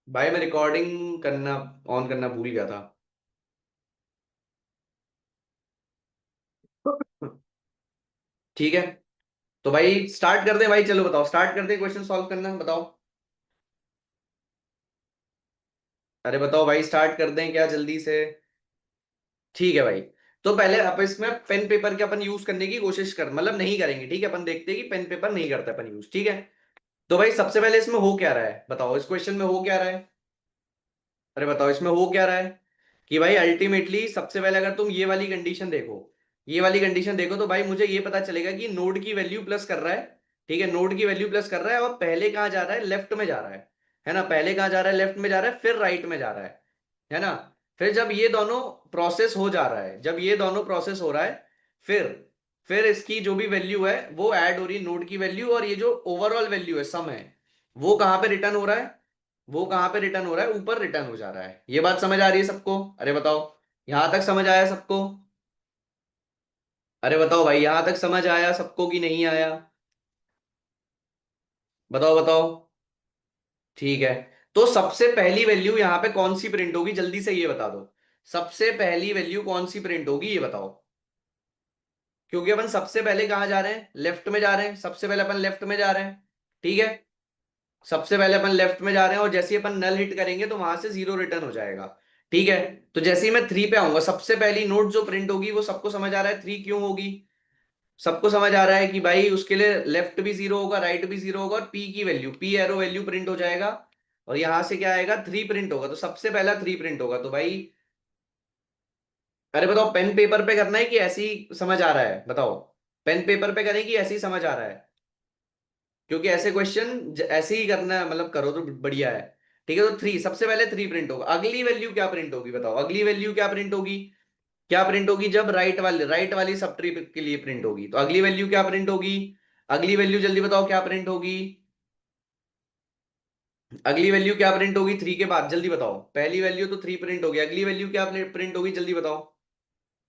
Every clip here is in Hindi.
भाई मैं रिकॉर्डिंग करना ऑन करना भूल गया था। ठीक है। तो भाई स्टार्ट कर दे भाई, चलो बताओ, स्टार्ट कर दे क्वेश्चन सॉल्व करना, बताओ। अरे बताओ भाई, स्टार्ट कर दें क्या जल्दी से? ठीक है भाई। तो पहले आप इसमें पेन पेपर के अपन यूज करने की कोशिश कर, मतलब नहीं करेंगे, ठीक है, अपन देखते हैं कि पेन पेपर नहीं करता अपन यूज, ठीक है। तो भाई सबसे पहले इसमें हो क्या रहा है, बताओ, इस क्वेश्चन में हो क्या रहा है? अरे बताओ इसमें हो क्या रहा है कि भाई अल्टीमेटली सबसे पहले अगर तुम ये वाली कंडीशन देखो, ये वाली कंडीशन देखो, तो भाई मुझे ये पता चलेगा कि नोड की वैल्यू प्लस कर रहा है। ठीक है, नोड की वैल्यू प्लस कर रहा है और पहले कहाँ जा रहा है, लेफ्ट में जा रहा है ना, पहले कहाँ जा रहा है, लेफ्ट में जा रहा है, फिर राइट में जा रहा है ना। फिर जब ये दोनों प्रोसेस हो जा रहा है, जब ये दोनों प्रोसेस हो रहा है, फिर फिर इसकी जो भी वैल्यू है वो ऐड हो रही है, नोड की वैल्यू, और ये जो ओवरऑल वैल्यू है, सम है, वो कहाँ पे रिटर्न हो रहा है, वो कहां पे रिटर्न हो रहा है, ऊपर रिटर्न हो जा रहा है। ये बात समझ आ रही है सबको? अरे बताओ, यहां तक समझ आया सबको? अरे बताओ भाई, यहां तक समझ आया सबको कि नहीं आया? बताओ बताओ। ठीक है। तो सबसे पहली वैल्यू यहां पे कौन सी प्रिंट होगी, जल्दी से ये बता दो। सबसे पहली वैल्यू कौन सी प्रिंट होगी, ये बताओ। क्योंकि अपन सबसे पहले कहां जा रहे हैं, लेफ्ट में जा रहे हैं, सबसे पहले अपन लेफ्ट में जा रहे हैं। ठीक है, सबसे पहले अपन लेफ्ट में जा रहे हैं, और जैसे ही अपन नल हिट करेंगे तो वहां से जीरो रिटर्न हो जाएगा। ठीक है। तो जैसे ही मैं थ्री पे आऊंगा, सबसे पहली नोट जो प्रिंट होगी, वो सबको समझ आ रहा है थ्री क्यों होगी? सबको समझ आ रहा है कि भाई उसके लिए लेफ्ट भी जीरो होगा, राइट भी जीरो होगा, और पी की value, P arrow value print हो जाएगा, और यहां से क्या आएगा, थ्री प्रिंट होगा, तो सबसे पहला थ्री प्रिंट होगा, तो भाई। अरे बताओ, पेन पेपर पे करना है कि ऐसे ही समझ आ रहा है, बताओ। पेन पेपर पे करें कि ऐसे ही समझ आ रहा है? क्योंकि ऐसे क्वेश्चन ऐसे ही करना है, मतलब करो तो बढ़िया है। ठीक है, तो थ्री, सबसे पहले थ्री प्रिंट होगा, अगली वैल्यू क्या प्रिंट होगी, बताओ, अगली वैल्यू क्या प्रिंट होगी? क्या प्रिंट होगी जब राइट वाली सब ट्री के लिए प्रिंट होगी, तो अगली वैल्यू क्या प्रिंट होगी? अगली वैल्यू जल्दी बताओ क्या प्रिंट होगी? अगली वैल्यू क्या प्रिंट होगी थ्री के बाद, जल्दी बताओ, पहली वैल्यू तो थ्री प्रिंट होगी, अगली वैल्यू क्या प्रिंट होगी, जल्दी बताओ।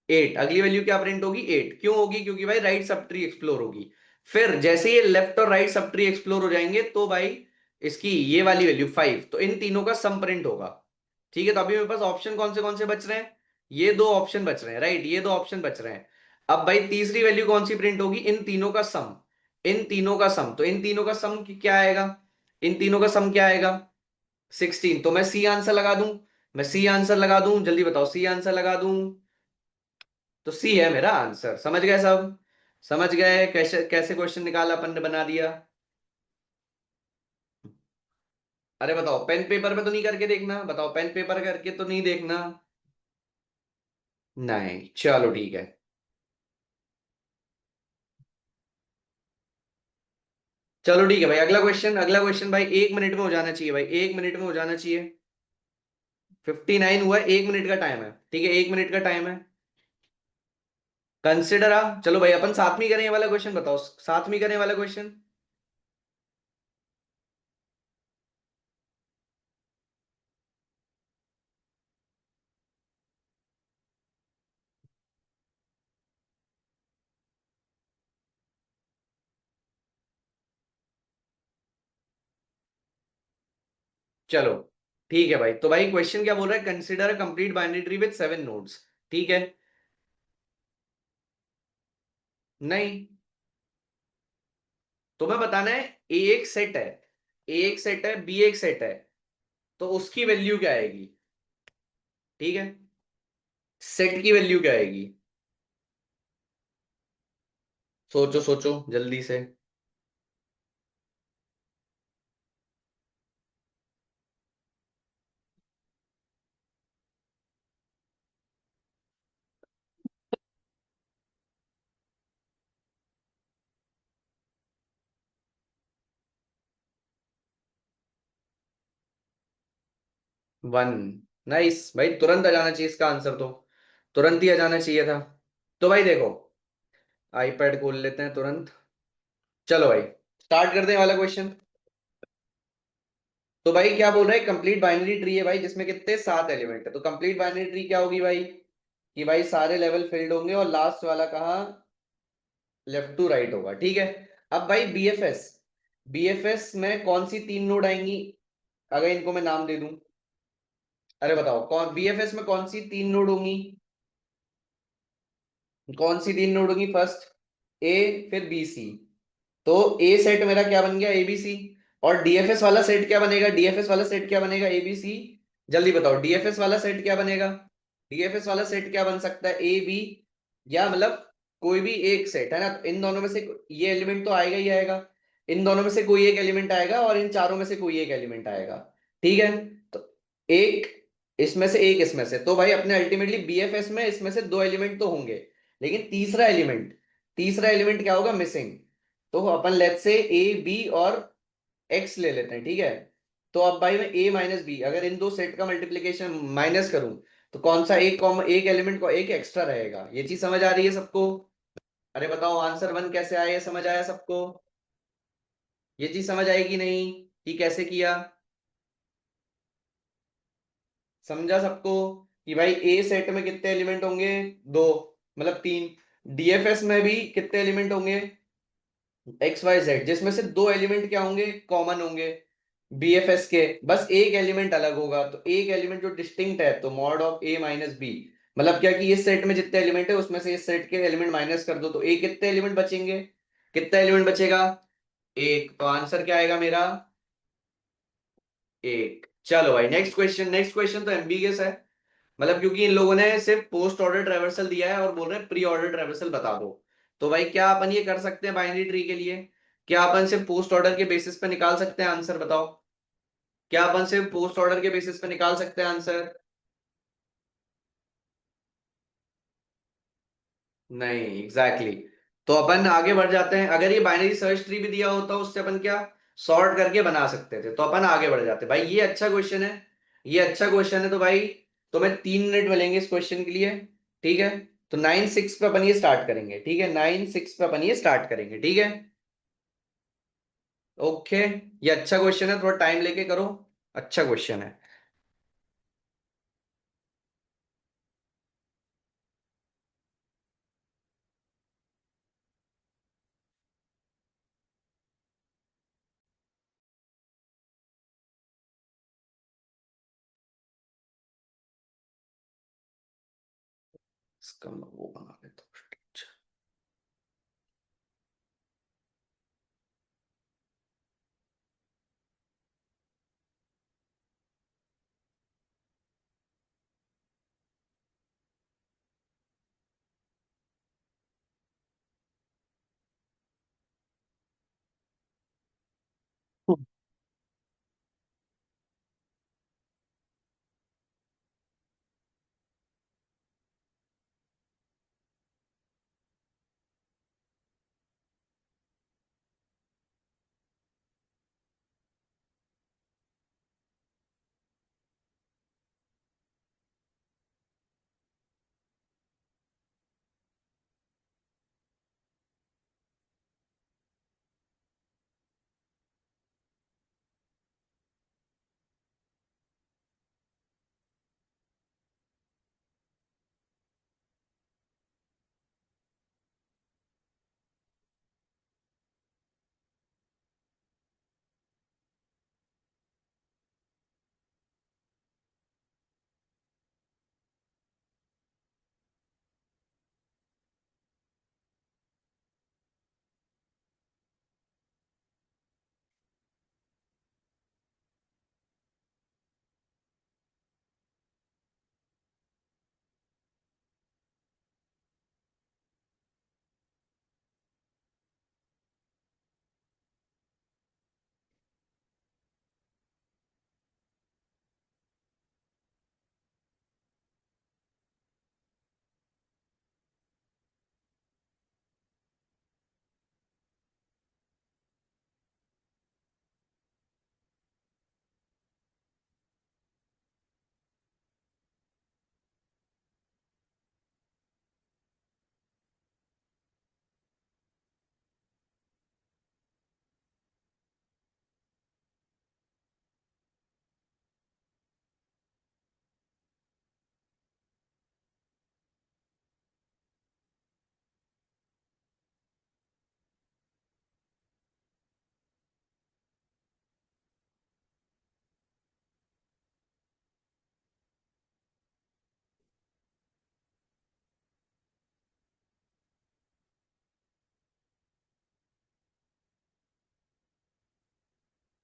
एट, अगली वैल्यू क्या प्रिंट होगी, एट, क्यों होगी, क्योंकि भाई राइट सब ट्री एक्सप्लोर होगी। फिर जैसे ये लेफ्ट और राइट सब ट्री एक्सप्लोर हो जाएंगे, तो भाई इसकी ये वाली वैल्यू फाइव, तो इन तीनों का सम प्रिंट होगा। ठीक है, तो अभी मेरे पास ऑप्शन कौन से बच रहे हैं? ये दो ऑप्शन बच रहे हैं, राइट, ये दो ऑप्शन बच रहे हैं। अब भाई तीसरी वैल्यू कौन सी प्रिंट होगी, इन तीनों का सम, इन तीनों का सम, तो इन तीनों का सम क्या आएगा, इन तीनों का सम क्या आएगा, 16, तो मैं सी आंसर लगा दूं, मैं सी आंसर लगा दूं, जल्दी बताओ, सी आंसर लगा दूं, तो सी है मेरा आंसर। समझ गए सब? समझ गए कैसे कैसे क्वेश्चन निकाला अपन ने, बना दिया। अरे बताओ, पेन पेपर पे तो नहीं करके देखना, बताओ, पेन पेपर करके तो नहीं देखना? नहीं, चलो ठीक है। चलो ठीक है भाई, अगला क्वेश्चन, अगला क्वेश्चन भाई 1 मिनट में हो जाना चाहिए, भाई 1 मिनट में हो जाना चाहिए। 59 हुआ है, 1 मिनट का टाइम है, ठीक है, 1 मिनट का टाइम है। कंसिडर चलो भाई अपन साथ में ही करें ये वाला क्वेश्चन, बताओ, साथ में ही करें ये वाला क्वेश्चन। चलो ठीक है भाई, तो भाई क्वेश्चन क्या बोल रहा है, consider a complete binary tree with 7 nodes. ठीक है। नहीं, तुम्हें बताना है, ए एक सेट है, ए एक सेट है, बी एक सेट है, तो उसकी वैल्यू क्या आएगी? ठीक है, सेट की वैल्यू क्या आएगी? सोचो सोचो जल्दी से। 1। नाइस भाई, तुरंत आ जाना चाहिए इसका आंसर तो, तुरंत ही आ जाना चाहिए था। तो भाई देखो, आईपैड खोल लेते हैं तुरंत। चलो भाई, स्टार्ट करते हैं वाला क्वेश्चन। तो भाई क्या बोल रहा है, कंप्लीट बाइनरी ट्री है भाई, जिसमें कितने 7 एलिमेंट है, तो कंप्लीट बाइनरी ट्री क्या होगी भाई, कि भाई सारे लेवल फिल्ड होंगे, और लास्ट वाला कहाँ, लेफ्ट टू राइट होगा। ठीक है। अब भाई बीएफएस, बीएफएस में कौन सी तीन नोड आएंगी, अगर इनको मैं नाम दे दूं। अरे बताओ, कौन बीएफएस में कौन सी तीन नोड होंगी? कौन सी तीन नोड होंगी? फर्स्ट ए, फिर बी सी। तो ए सेट मेरा क्या बन गया? एबीसी। और डीएफएस वाला सेट क्या बनेगा? डीएफएस वाला सेट क्या बनेगा? एबीसी। जल्दी बताओ, डीएफएस वाला सेट क्या बनेगा? डीएफएस वाला सेट क्या बन सकता है? ए बी, या मतलब कोई भी एक सेट है ना, तो इन दोनों में से ये एलिमेंट तो आएगा ही आएगा। इन दोनों में से कोई एक एलिमेंट आएगा और इन चारों में से कोई एक एलिमेंट आएगा। ठीक है। तो एक इसमें से, एक इसमें से, तो भाई अपने अल्टीमेटली बीएफएस में इसमें से दो एलिमेंट तो होंगे, लेकिन तीसरा एलिमेंट क्या होगा? मिसिंग। तो अपन लेट्स से ए बी और एक्स ले लेते हैं, ठीक है। तो अब भाई मैं ए माइनस बी, अगर इन दो सेट का मल्टीप्लीकेशन माइनस करूं, तो कौन सा एक कॉमन, एक एलिमेंट को एक एक्स्ट्रा रहेगा? ये चीज समझ आ रही है सबको? अरे बताओ आंसर वन कैसे आया, ये समझ आया सबको? ये चीज समझ आएगी नहीं कि कैसे किया? समझा सबको? कि भाई ए सेट में कितने एलिमेंट होंगे? दो, मतलब तीन। डीएफएस में भी कितने एलिमेंट होंगे? एक्स वाई जेड, जिसमें से दो एलिमेंट क्या होंगे? कॉमन होंगे बीएफएस के। बस एक एलिमेंट अलग होगा, तो एक एलिमेंट जो डिस्टिंक्ट है, तो mod of A minus B. मतलब क्या कि इस सेट में जितने एलिमेंट है उसमें से इस सेट के एलिमेंट माइनस कर दो, तो ए कितने एलिमेंट बचेंगे? कितना एलिमेंट बचेगा? एक। तो आंसर क्या आएगा मेरा? एक। चलो भाई, नेक्स्ट क्वेश्चन। नेक्स्ट क्वेश्चन तो एमबीगस है, मतलब क्योंकि इन लोगों ने सिर्फ पोस्ट ऑर्डर ट्रेवर्सल दिया है और बोल रहे हैं प्री ऑर्डर ट्रेवर्सल बता दो। तो भाई क्या अपन ये कर सकते हैं बाइनरी ट्री के लिए? क्या अपन सिर्फ पोस्ट ऑर्डर के बेसिस पे निकाल सकते हैं आंसर? बताओ, क्या अपन सिर्फ पोस्ट ऑर्डर के बेसिस पे निकाल सकते हैं आंसर? नहीं, एग्जैक्टली exactly। तो अपन आगे बढ़ जाते हैं। अगर ये बाइनरी सर्च ट्री भी दिया होता उससे अपन क्या सॉर्ट करके बना सकते थे, तो अपन आगे बढ़ जाते। भाई ये अच्छा क्वेश्चन है, ये अच्छा क्वेश्चन है। तो भाई तुम्हें 3 मिनट मिलेंगे इस क्वेश्चन के लिए, ठीक है। तो 9:06 पे अपन ये स्टार्ट करेंगे, ठीक है। 9:06 पे अपन ये स्टार्ट करेंगे, ठीक है। ओके। ये अच्छा क्वेश्चन है, थोड़ा टाइम लेके करो। अच्छा क्वेश्चन है। इसका मैं वो बना लेता हूँ।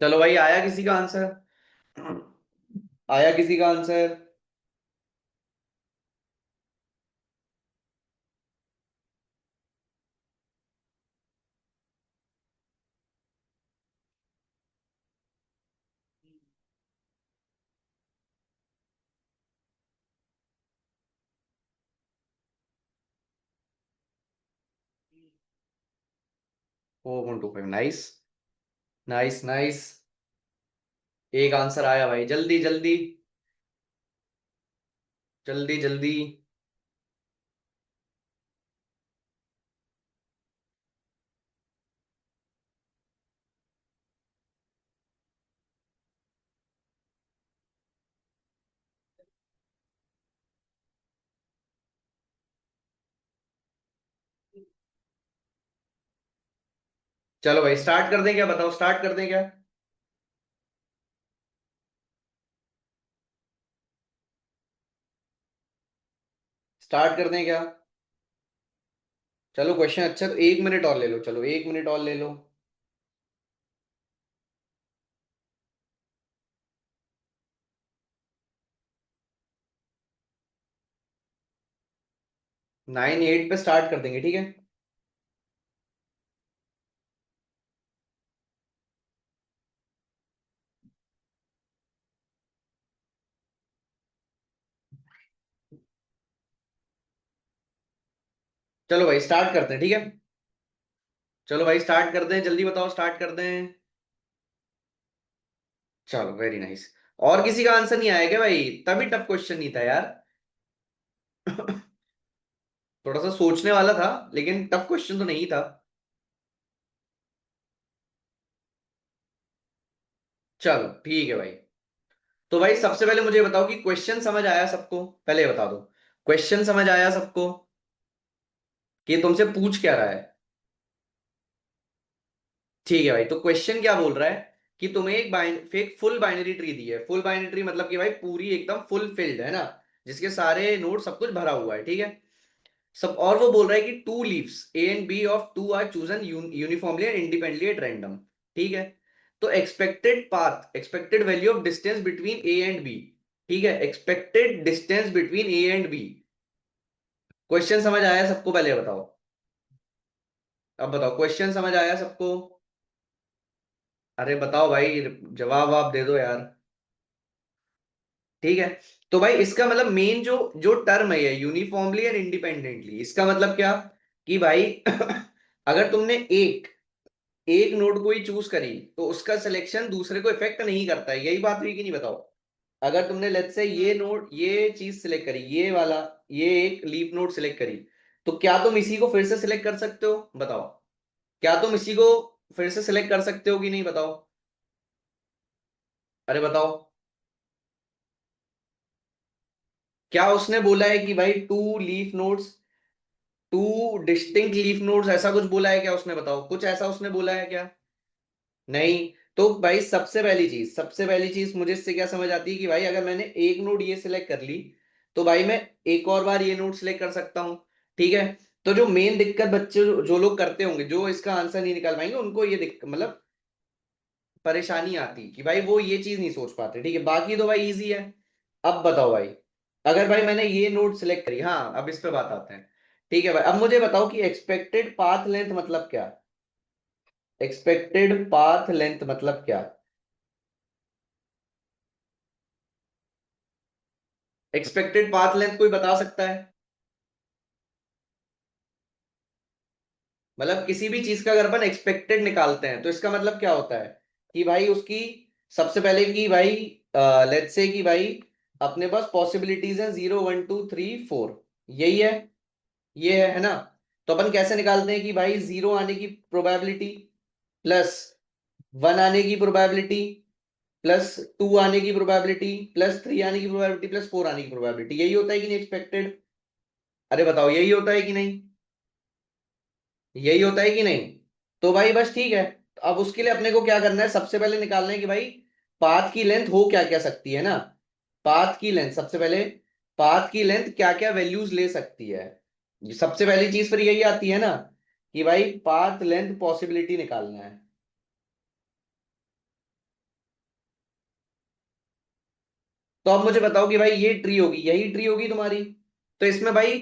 चलो भाई, आया किसी का आंसर? आया किसी का answer? Four point two five, nice. Nice nice. एक आंसर आया भाई, जल्दी जल्दी। जल्दी जल्दी। चलो भाई स्टार्ट कर दें क्या? बताओ, स्टार्ट कर दें क्या? स्टार्ट कर दें क्या? चलो क्वेश्चन अच्छा, तो 1 मिनट और ले लो, चलो 1 मिनट और ले लो। 9 8 पे स्टार्ट कर देंगे, ठीक है। चलो भाई स्टार्ट करते हैं, ठीक है। चलो भाई स्टार्ट कर दें, जल्दी बताओ, स्टार्ट कर दें। चलो वेरी नाइस। और किसी का आंसर नहीं आया क्या भाई? तभी टफ क्वेश्चन नहीं था यार। थोड़ा सा सोचने वाला था, लेकिन टफ क्वेश्चन तो नहीं था। चलो ठीक है भाई। तो भाई सबसे पहले मुझे बताओ कि क्वेश्चन समझ आया सबको? पहले ये बता दो, क्वेश्चन समझ आया सबको कि तुमसे पूछ क्या रहा है? ठीक है भाई, तो क्वेश्चन क्या बोल रहा है कि तुम्हें एक फुल बाइनरी ट्री दी है। फुल बाइनरी ट्री मतलब कि भाई पूरी एकदम फुल फिल्ड है ना, जिसके सारे नोड सब कुछ भरा हुआ है, ठीक है। सब, और वो बोल रहा है कि two leaves A and B of two are chosen uniformly and independently at random, ठीक है। तो expected path, expected value of distance between A and B, ठीक है, expected distance between A and B. Question समझ आया सबको? पहले बताओ। अब बताओ, क्वेश्चन समझ आया सबको? अरे बताओ भाई, जवाब आप दे दो यार। ठीक है। तो भाई इसका मतलब मेन जो जो टर्म है ये यूनिफॉर्मली एंड इंडिपेंडेंटली, इसका मतलब क्या कि भाई अगर तुमने एक एक नोड को ही चूज करी तो उसका सिलेक्शन दूसरे को इफेक्ट नहीं करता है, यही बात हुई कि नहीं? बताओ। अगर तुमने लेट्स से ये नोड, ये चीज सिलेक्ट करी, ये वाला, ये एक लीफ नोड सिलेक्ट करी, तो क्या तुम इसी को फिर से सिलेक्ट कर सकते हो? बताओ। क्या तुम इसी को फिर से सिलेक्ट कर सकते हो कि नहीं? बताओ। अरे बताओ। क्या उसने बोला है कि भाई two leaf nodes, two distinct leaf nodes, ऐसा कुछ बोला है क्या उसने? बताओ, कुछ ऐसा उसने बोला है क्या? नहीं। तो भाई सबसे पहली चीज मुझे इससे क्या समझ आती है कि भाई अगर मैंने एक नोड ये सिलेक्ट कर ली, तो भाई मैं एक और बार ये नोड सिलेक्ट कर सकता हूँ, ठीक है। तो जो मेन दिक्कत बच्चे जो लोग करते होंगे, जो इसका आंसर नहीं निकाल पाएंगे, उनको ये मतलब परेशानी आती कि भाई वो ये चीज नहीं सोच पाते, ठीक है। बाकी तो भाई इजी है। अब बताओ भाई, अगर भाई मैंने ये नोड सिलेक्ट करी, हाँ अब इस पे बात आते हैं। ठीक है भाई, अब मुझे बताओ कि एक्सपेक्टेड पाथ लेंथ मतलब क्या? एक्सपेक्टेड पाथ लेंथ मतलब क्या? एक्सपेक्टेड पाथ लेंथ कोई बता सकता है? मतलब किसी भी चीज का अगर अपन एक्सपेक्टेड निकालते हैं तो इसका मतलब क्या होता है कि भाई उसकी, सबसे पहले कि भाई लेट्स से कि भाई अपने पास पॉसिबिलिटीज हैं 0 1 2 3 4, यही है, ये है ना। तो अपन कैसे निकालते हैं कि भाई जीरो आने की प्रोबेबिलिटी प्लस वन आने की प्रोबेबिलिटी प्लस टू आने की प्रोबेबिलिटी प्लस थ्री आने की प्रोबेबिलिटी प्लस फोर आने की प्रोबेबिलिटी, यही होता है कि नहीं एक्सपेक्टेड? अरे बताओ, यही होता है कि नहीं? यही होता है कि नहीं? तो भाई बस ठीक है। अब उसके लिए अपने को क्या करना है, सबसे पहले निकालना है कि भाई पाथ की लेंथ हो क्या क्या सकती है ना। पाथ की लेंथ सबसे पहले, पाथ की लेंथ क्या क्या वैल्यूज ले सकती है, ये सबसे पहली चीज फिर यही आती है ना कि भाई पाथ लेंथ पॉसिबिलिटी निकालना है। तो अब मुझे बताओ कि भाई ये ट्री होगी, यही ट्री होगी तुम्हारी। तो इसमें भाई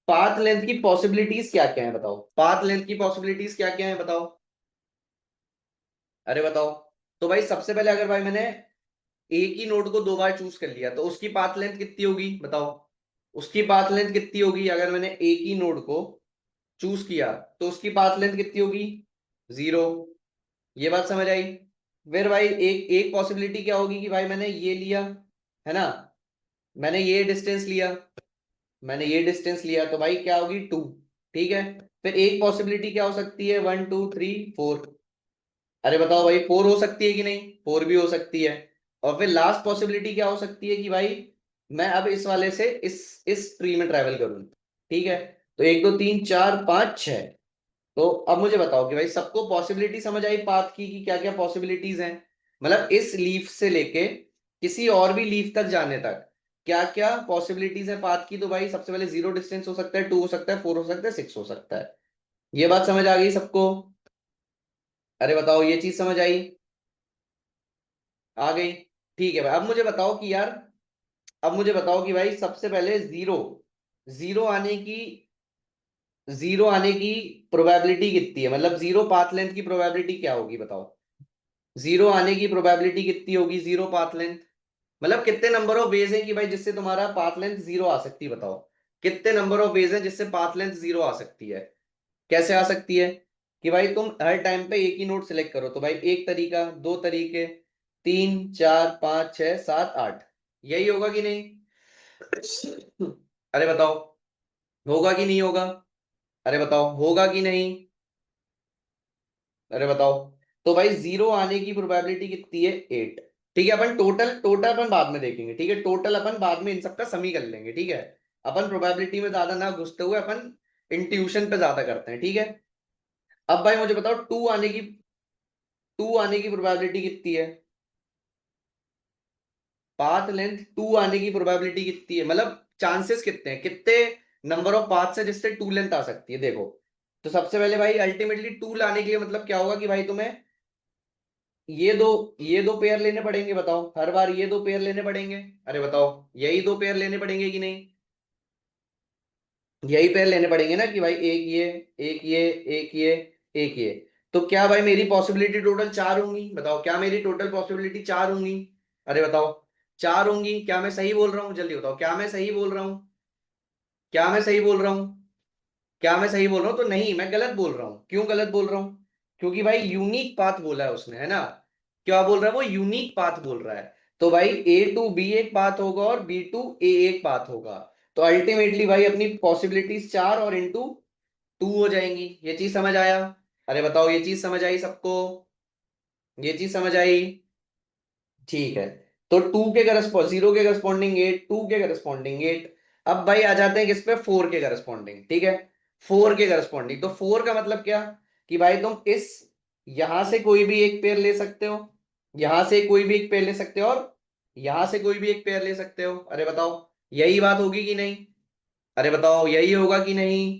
पाथ लेंथ की पॉसिबिलिटीज क्या क्या है बताओ, पाथ लेंथ की पॉसिबिलिटीज क्या क्या है बताओ। अरे बताओ। तो भाई सबसे पहले अगर भाई मैंने एक ही नोड को दो बार चूज कर लिया तो उसकी पाथ लेंथ कितनी होगी बताओ। उसकी पाथ लेंथ कितनी होगी, अगर मैंने एक ही नोड को चूज किया तो उसकी पाथ लेंथ कितनी होगी, 0। ये बात समझ आई। फिर भाई एक एक पॉसिबिलिटी क्या होगी कि भाई मैंने ये लिया, है ना, मैंने ये डिस्टेंस लिया, मैंने ये डिस्टेंस लिया तो भाई क्या होगी 2। ठीक है। फिर एक पॉसिबिलिटी क्या हो सकती है, 1 2 3 4। अरे बताओ भाई 4 हो सकती है कि नहीं, 4 भी हो सकती है। और फिर लास्ट पॉसिबिलिटी क्या हो सकती है कि भाई मैं अब इस वाले से इस ट्री में ट्रेवल करूं। ठीक है। तो 1 2 3 4 5 6। तो अब मुझे बताओ कि भाई सबको पॉसिबिलिटी समझ आई पाथ की कि क्या क्या पॉसिबिलिटीज हैं, मतलब इस लीफ से लेके किसी और भी लीफ तक जाने तक क्या क्या पॉसिबिलिटीज है पाथ की। तो भाई सबसे पहले 0 डिस्टेंस हो सकता है, 2 हो सकता है, 4 हो सकता है, 6 हो सकता है। ये बात समझ आ गई सबको। अरे बताओ ये चीज समझ आई, आ गई। ठीक है भाई, अब मुझे बताओ कि यार, अब मुझे बताओ कि भाई सबसे पहले जीरो, जीरो आने की जीरो आने की प्रोबेबिलिटी कितनी है, मतलब जीरो पाथ लेंथ की प्रोबेबिलिटी क्या होगी बताओ। जीरो आने की प्रोबेबिलिटी कितनी होगी, जीरो पाथ लेंथ, मतलब कितने नंबर ऑफ वेज है कि भाई जिससे तुम्हारा पाथ लेंथ 0 आ सकती है बताओ। कितने नंबर ऑफ वेज है जिससे पाथ लेंथ 0 आ सकती है। कैसे आ सकती है कि भाई तुम हर टाइम पे एक ही नोड सिलेक्ट करो तो भाई एक तरीका, दो तरीके, 3 4 5 6 7 8, यही होगा कि नहीं। अरे बताओ होगा कि नहीं होगा। अरे बताओ होगा कि नहीं। अरे बताओ। तो भाई 0 आने की प्रोबेबिलिटी कितनी है, 8। ठीक है, अपन टोटल टोटल अपन बाद में देखेंगे, ठीक है, टोटल अपन बाद में इन सबका समी कर लेंगे। ठीक है। अपन प्रोबेबिलिटी में ज्यादा ना घुसते हुए अपन इंट्यूशन पे ज्यादा करते हैं। ठीक है। अब भाई मुझे बताओ टू आने की प्रोबेबिलिटी कितनी है, पाथ लेंथ 2 आने की प्रोबेबिलिटी कितनी है, मतलब चांसेस कितने हैं, कितने नंबर ऑफ पाथ है जिससे 2 लेंथ आ सकती है देखो। तो सबसे पहले भाई अल्टीमेटली 2 लाने के लिए मतलब क्या होगा कि भाई तुम्हें ये दो ये दो पेयर लेने पड़ेंगे बताओ, हर बार ये दो पेयर लेने पड़ेंगे। अरे बताओ यही दो पेयर लेने पड़ेंगे कि नहीं, यही पेयर लेने पड़ेंगे ना कि भाई एक ये, एक ये, एक ये, एक ये। तो क्या भाई मेरी पॉसिबिलिटी टोटल 4 होंगी बताओ, क्या मेरी टोटल पॉसिबिलिटी 4 होंगी। अरे बताओ 4 होंगी, क्या मैं सही बोल रहा हूँ, जल्दी बताओ क्या मैं सही बोल रहा हूँ, क्या मैं सही बोल रहा हूँ, क्या मैं सही बोल रहा हूँ। तो नहीं मैं गलत बोल रहा हूँ, क्यों गलत बोल रहा हूँ, क्योंकि भाई यूनिक पाथ बोला है उसने, है ना। क्या बोल रहा है वो, यूनिक पाथ बोल रहा है। तो भाई A to B एक पाथ होगा और B to A एक पाथ होगा। तो अल्टीमेटली भाई अपनी पॉसिबिलिटीज 4 और इंटू 2 हो जाएंगी। ये चीज समझ आया। अरे बताओ ये चीज समझ आई सबको, ये चीज समझ आई। ठीक है। तो टू के करस्पॉन्ड, 0 के करस्पॉन्डिंग 8, 2 के करस्पॉन्डिंग 8। अब भाई आ जाते हैं किस पे, 4 के करस्पॉन्डिंग। ठीक है। 4 के करस्पॉन्डिंग, तो 4 का मतलब क्या कि भाई तुम इस यहां से कोई भी एक पेयर ले सकते हो, यहां से कोई भी एक पेयर ले सकते हो, और यहां से कोई भी एक पेयर ले सकते हो। अरे बताओ यही बात होगी कि नहीं। अरे बताओ यही होगा कि नहीं।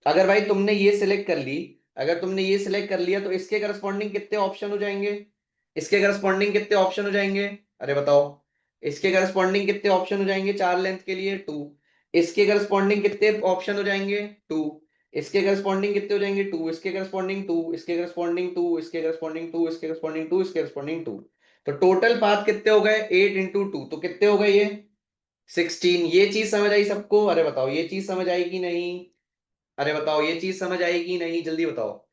अगर भाई तुमने ये सिलेक्ट कर ली, अगर तुमने ये सिलेक्ट कर लिया तो इसके करस्पॉन्डिंग कितने ऑप्शन हो जाएंगे, इसके करस्पॉन्डिंग कितने ऑप्शन हो जाएंगे। अरे बताओ इसके करस्पॉन्डिंग कितने ऑप्शन हो जाएंगे, 4 लेंथ के लिए 2। इसके करस्पॉन्डिंग कितने ऑप्शन हो जाएंगे, 2। इसके करस्पॉन्डिंग कितने हो जाएंगे, 2। इसके करस्पॉन्डिंग 2, इसके करस्पॉन्डिंग 2, इसके करस्पॉन्डिंग 2, इसके करस्पॉन्डिंग 2, इसके करस्पॉन्डिंग 2। तो टोटल पाथ कितने हो गए, 8 × 2, तो कितने हो गए ये, 16। ये चीज समझ आई सबको। अरे बताओ ये चीज समझ आई कि नहीं। अरे बताओ ये चीज समझ आएगी नहीं, जल्दी बताओ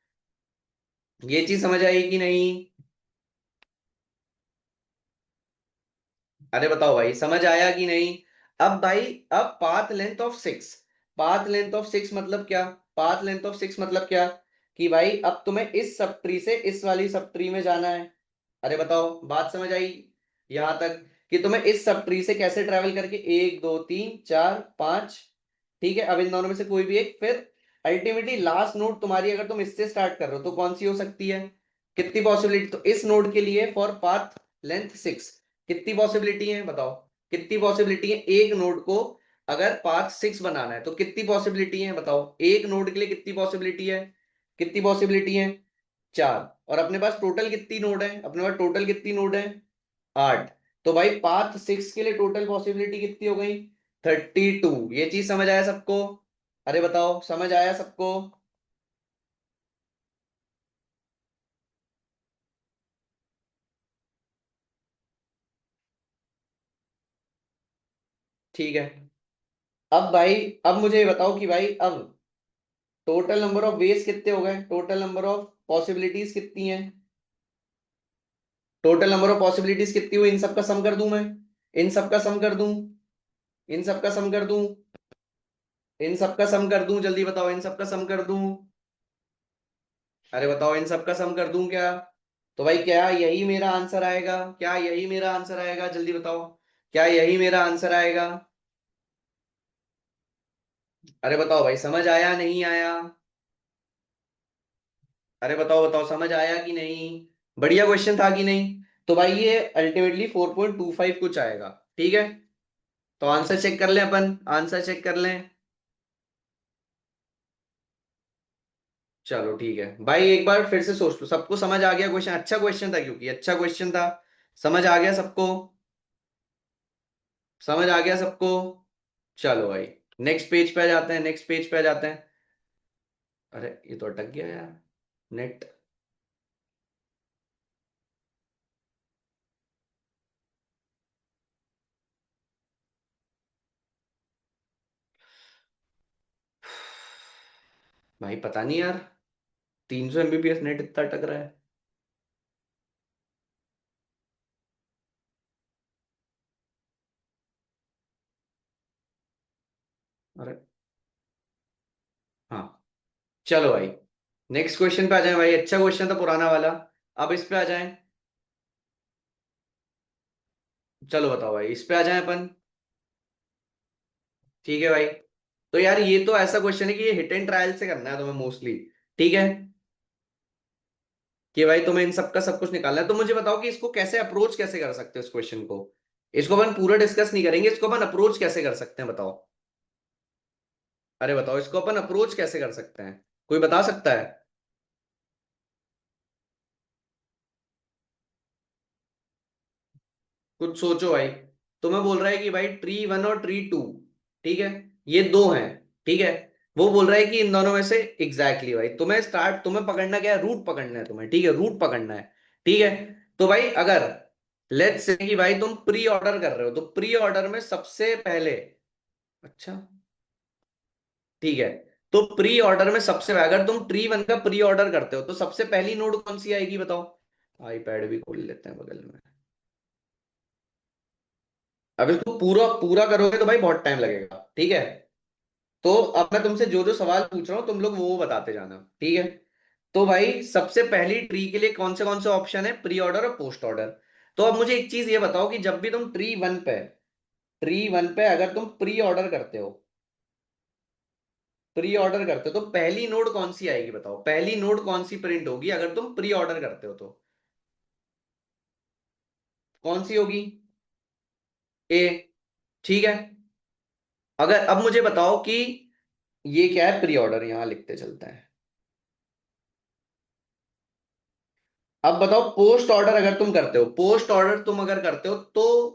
ये चीज समझ आएगी नहीं। अरे बताओ भाई समझ आया कि नहीं। अब भाई अब path length of 6, path length of 6 मतलब क्या, पाथ लेंथ ऑफ 6 मतलब क्या कि भाई अब तुम्हें इस सब ट्री से इस वाली सब ट्री में जाना है। अरे बताओ बात समझ आई यहां तक कि तुम्हें इस सब ट्री से कैसे ट्रेवल करके 1 2 3 4 5। ठीक है, अब इन दोनों में से कोई भी एक, फिर अल्टीमेटली लास्ट नोड तुम्हारी अगर तुम इससे स्टार्ट कर रहे हो तो कौन सी हो सकती है, कितनी पॉसिबिलिटी। तो इस नोड के लिए फॉर पाथ लेंथ 6 कितनी पॉसिबिलिटी है बताओ, कितनी पॉसिबिलिटी है एक नोड को अगर पाथ 6 बनाना है तो कितनी पॉसिबिलिटी है बताओ, एक नोड के लिए कितनी पॉसिबिलिटी है, कितनी पॉसिबिलिटी है, 4। और अपने पास टोटल कितनी नोड है, अपने पास टोटल कितनी नोड है, 8। तो भाई पाथ 6 के लिए टोटल पॉसिबिलिटी कितनी हो गई? 32। ये चीज समझ आया सबको? अरे बताओ, समझ आया सबको? ठीक है। अब भाई, अब मुझे ये बताओ कि भाई अब टोटल नंबर ऑफ वेज कितने हो गए, टोटल नंबर ऑफ पॉसिबिलिटीज कितनी है? टोटल नंबर ऑफ पॉसिबिलिटीज कितनी हुई, इन सब का सम कर दूं मैं? इन सब का सम कर दूं? इन सब का सम कर दूं? इन सब का सम कर दूं? जल्दी बताओ, इन सब का सम कर दूं? अरे बताओ, इन सब का सम कर दूं क्या? तो भाई क्या यही मेरा आंसर आएगा? क्या यही मेरा आंसर आएगा? जल्दी बताओ, क्या यही मेरा आंसर आएगा? अरे बताओ भाई, समझ आया नहीं आया? अरे बताओ बताओ, समझ आया कि नहीं? बढ़िया क्वेश्चन था कि नहीं? तो भाई ये अल्टीमेटली 4.25 कुछ आएगा। ठीक है, तो आंसर चेक कर लें अपन, आंसर चेक कर लें। चलो ठीक है भाई, एक बार फिर से सोच लो, सबको समझ आ गया क्वेश्चन? अच्छा क्वेश्चन था, क्योंकि अच्छा क्वेश्चन था। समझ आ गया सबको? समझ आ गया सबको? चलो भाई, नेक्स्ट पेज पे आ जाते हैं, नेक्स्ट पेज पे आ जाते हैं। अरे ये तो अटक गया यार, नेट। भाई पता नहीं यार, 300 MBPS नेट इतना अटक रहा है। अरे हाँ, चलो भाई, नेक्स्ट क्वेश्चन पे आ जाए भाई। अच्छा क्वेश्चन था पुराना वाला, अब इस पे आ जाएं। चलो बताओ भाई, इस पे आ जाएं अपन। ठीक है भाई, तो यार ये तो ऐसा क्वेश्चन है कि ये हिट एंड ट्रायल से करना है तुम्हें मोस्टली। ठीक है, कि भाई तुम्हें इन सब का सब कुछ निकालना है, तो मुझे बताओ कि इसको कैसे अप्रोच कैसे कर सकते हो इस क्वेश्चन को। इसको अपन पूरा डिस्कस नहीं करेंगे, इसको अपन अप्रोच कैसे कर सकते हैं, बताओ। अरे बताओ, इसको अपन अप्रोच कैसे कर सकते हैं? कोई बता सकता है? कुछ सोचो भाई। तुम्हें बोल रहा है कि भाई ट्री 1 और ट्री 2, ठीक है, ये दो हैं। ठीक है, वो बोल रहा है कि इन दोनों में से एग्जैक्टली भाई तुम्हें स्टार्ट, तुम्हें पकड़ना क्या है, रूट पकड़ना है तुम्हें। ठीक है, रूट पकड़ना है। ठीक है, तो भाई अगर लेट्स से कि भाई तुम प्री ऑर्डर कर रहे हो, तो प्री ऑर्डर में सबसे पहले, अच्छा ठीक है, तो प्री ऑर्डर में सबसे अगर तुम ट्री 1 का प्री ऑर्डर करते हो तो सबसे पहली नोड कौन सी आएगी बताओ? आईपैड भी खोल लेते हैं बगल में। अब इसको पूरा पूरा करोगे तो भाई बहुत टाइम लगेगा। ठीक है, तो अब मैं तुमसे जो जो सवाल पूछ रहा हूँ तुम लोग वो बताते जाना। ठीक है, तो भाई सबसे पहली ट्री के लिए कौन से ऑप्शन है, प्री ऑर्डर और पोस्ट ऑर्डर। तो अब मुझे एक चीज ये बताओ कि जब भी तुम ट्री वन पे अगर तुम प्री ऑर्डर करते हो, प्री ऑर्डर करते हो तो पहली नोड कौन सी आएगी बताओ? पहली नोड कौन सी प्रिंट होगी अगर तुम प्री ऑर्डर करते हो तो? कौन सी होगी? ए। ठीक है, अगर अब मुझे बताओ कि ये क्या है, प्री ऑर्डर यहां लिखते चलते हैं। अब बताओ, पोस्ट ऑर्डर अगर तुम करते हो, पोस्ट ऑर्डर तुम अगर करते हो तो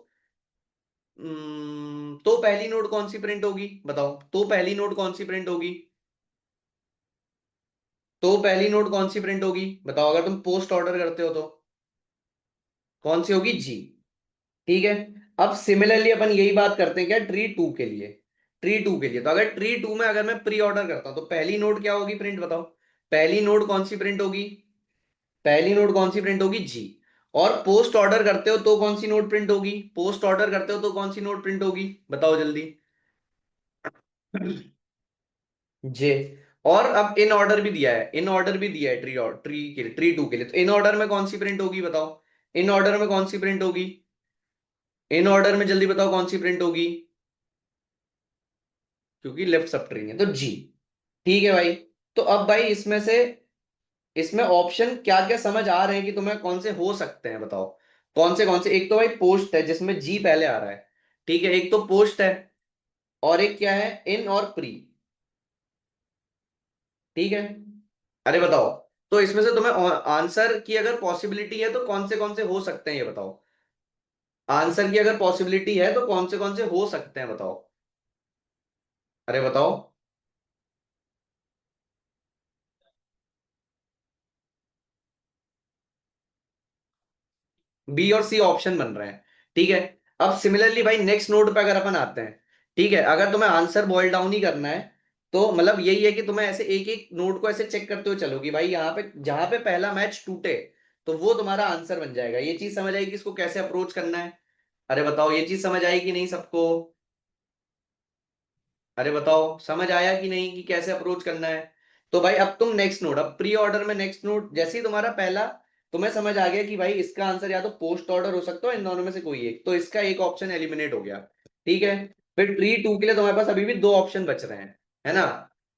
तो पहली नोड कौन सी प्रिंट होगी बताओ? तो पहली नोड कौन सी प्रिंट होगी? तो पहली नोड कौन सी प्रिंट होगी बताओ, अगर तुम पोस्ट ऑर्डर करते हो तो? कौन सी होगी? जी। ठीक है, अब सिमिलरली अपन यही बात करते हैं क्या ट्री 2 के लिए? ट्री 2 के लिए तो अगर ट्री 2 में अगर मैं प्री ऑर्डर करता हूं तो पहली नोड क्या होगी प्रिंट बताओ? पहली नोड कौन सी प्रिंट होगी? पहली नोड कौन सी प्रिंट होगी? जी। और पोस्ट ऑर्डर करते हो तो कौन सी नोड प्रिंट होगी? पोस्ट ऑर्डर करते हो तो कौन सी नोड प्रिंट होगी बताओ जल्दी? जे। और अब इन ऑर्डर भी दिया है, इन ऑर्डर भी दिया है ट्री 2 के लिए, तो इन ऑर्डर में कौन सी प्रिंट होगी बताओ? इन ऑर्डर में कौन सी प्रिंट होगी? इन ऑर्डर में जल्दी बताओ कौन सी प्रिंट होगी? क्योंकि लेफ्ट सब ट्री है तो जी। ठीक है भाई, तो अब भाई इसमें से, इसमें ऑप्शन क्या क्या समझ आ रहे हैं कि तुम्हें कौन से हो सकते हैं बताओ? कौन से? एक तो भाई पोस्ट है जिसमें जी पहले आ रहा है। ठीक है, एक तो पोस्ट है, और एक क्या है, इन और प्री। ठीक है, अरे बताओ, तो इसमें से तुम्हें आंसर की अगर पॉसिबिलिटी है तो कौन से हो सकते हैं ये बताओ? आंसर की अगर पॉसिबिलिटी है तो कौन से हो सकते हैं बताओ। अरे बताओ। बी और सी ऑप्शन बन रहे हैं। ठीक है। अब सिमिलरली भाई नेक्स्ट नोड पे अगर अपन आते हैं, ठीक है, अगर तुम्हें आंसर बॉइल डाउन ही करना है, तो मतलब यही है कि तुम्हें ऐसे एक एक नोड को ऐसे चेक करते हुए चलो कि भाई यहाँ पे जहां पे पहला मैच टूटे तो वो तुम्हारा आंसर बन जाएगा। ये चीज समझ आएगी इसको कैसे अप्रोच करना है। अरे बताओ ये चीज समझ आई कि नहीं सबको। अरे बताओ समझ आया कि नहीं कि कैसे अप्रोच करना है। तो भाई अब तुम नेक्स्ट नोड, अब प्री ऑर्डर में नेक्स्ट नोड जैसे ही तुम्हारा पहला तुम्हें समझ आ गया कि भाई इसका आंसर या तो पोस्ट ऑर्डर हो सकता है, इन दोनों में से कोई एक, तो इसका एक ऑप्शन एलिमिनेट हो गया। ठीक है। फिर प्री टू के लिए तुम्हारे पास अभी भी दो ऑप्शन बच रहे हैं, है ना।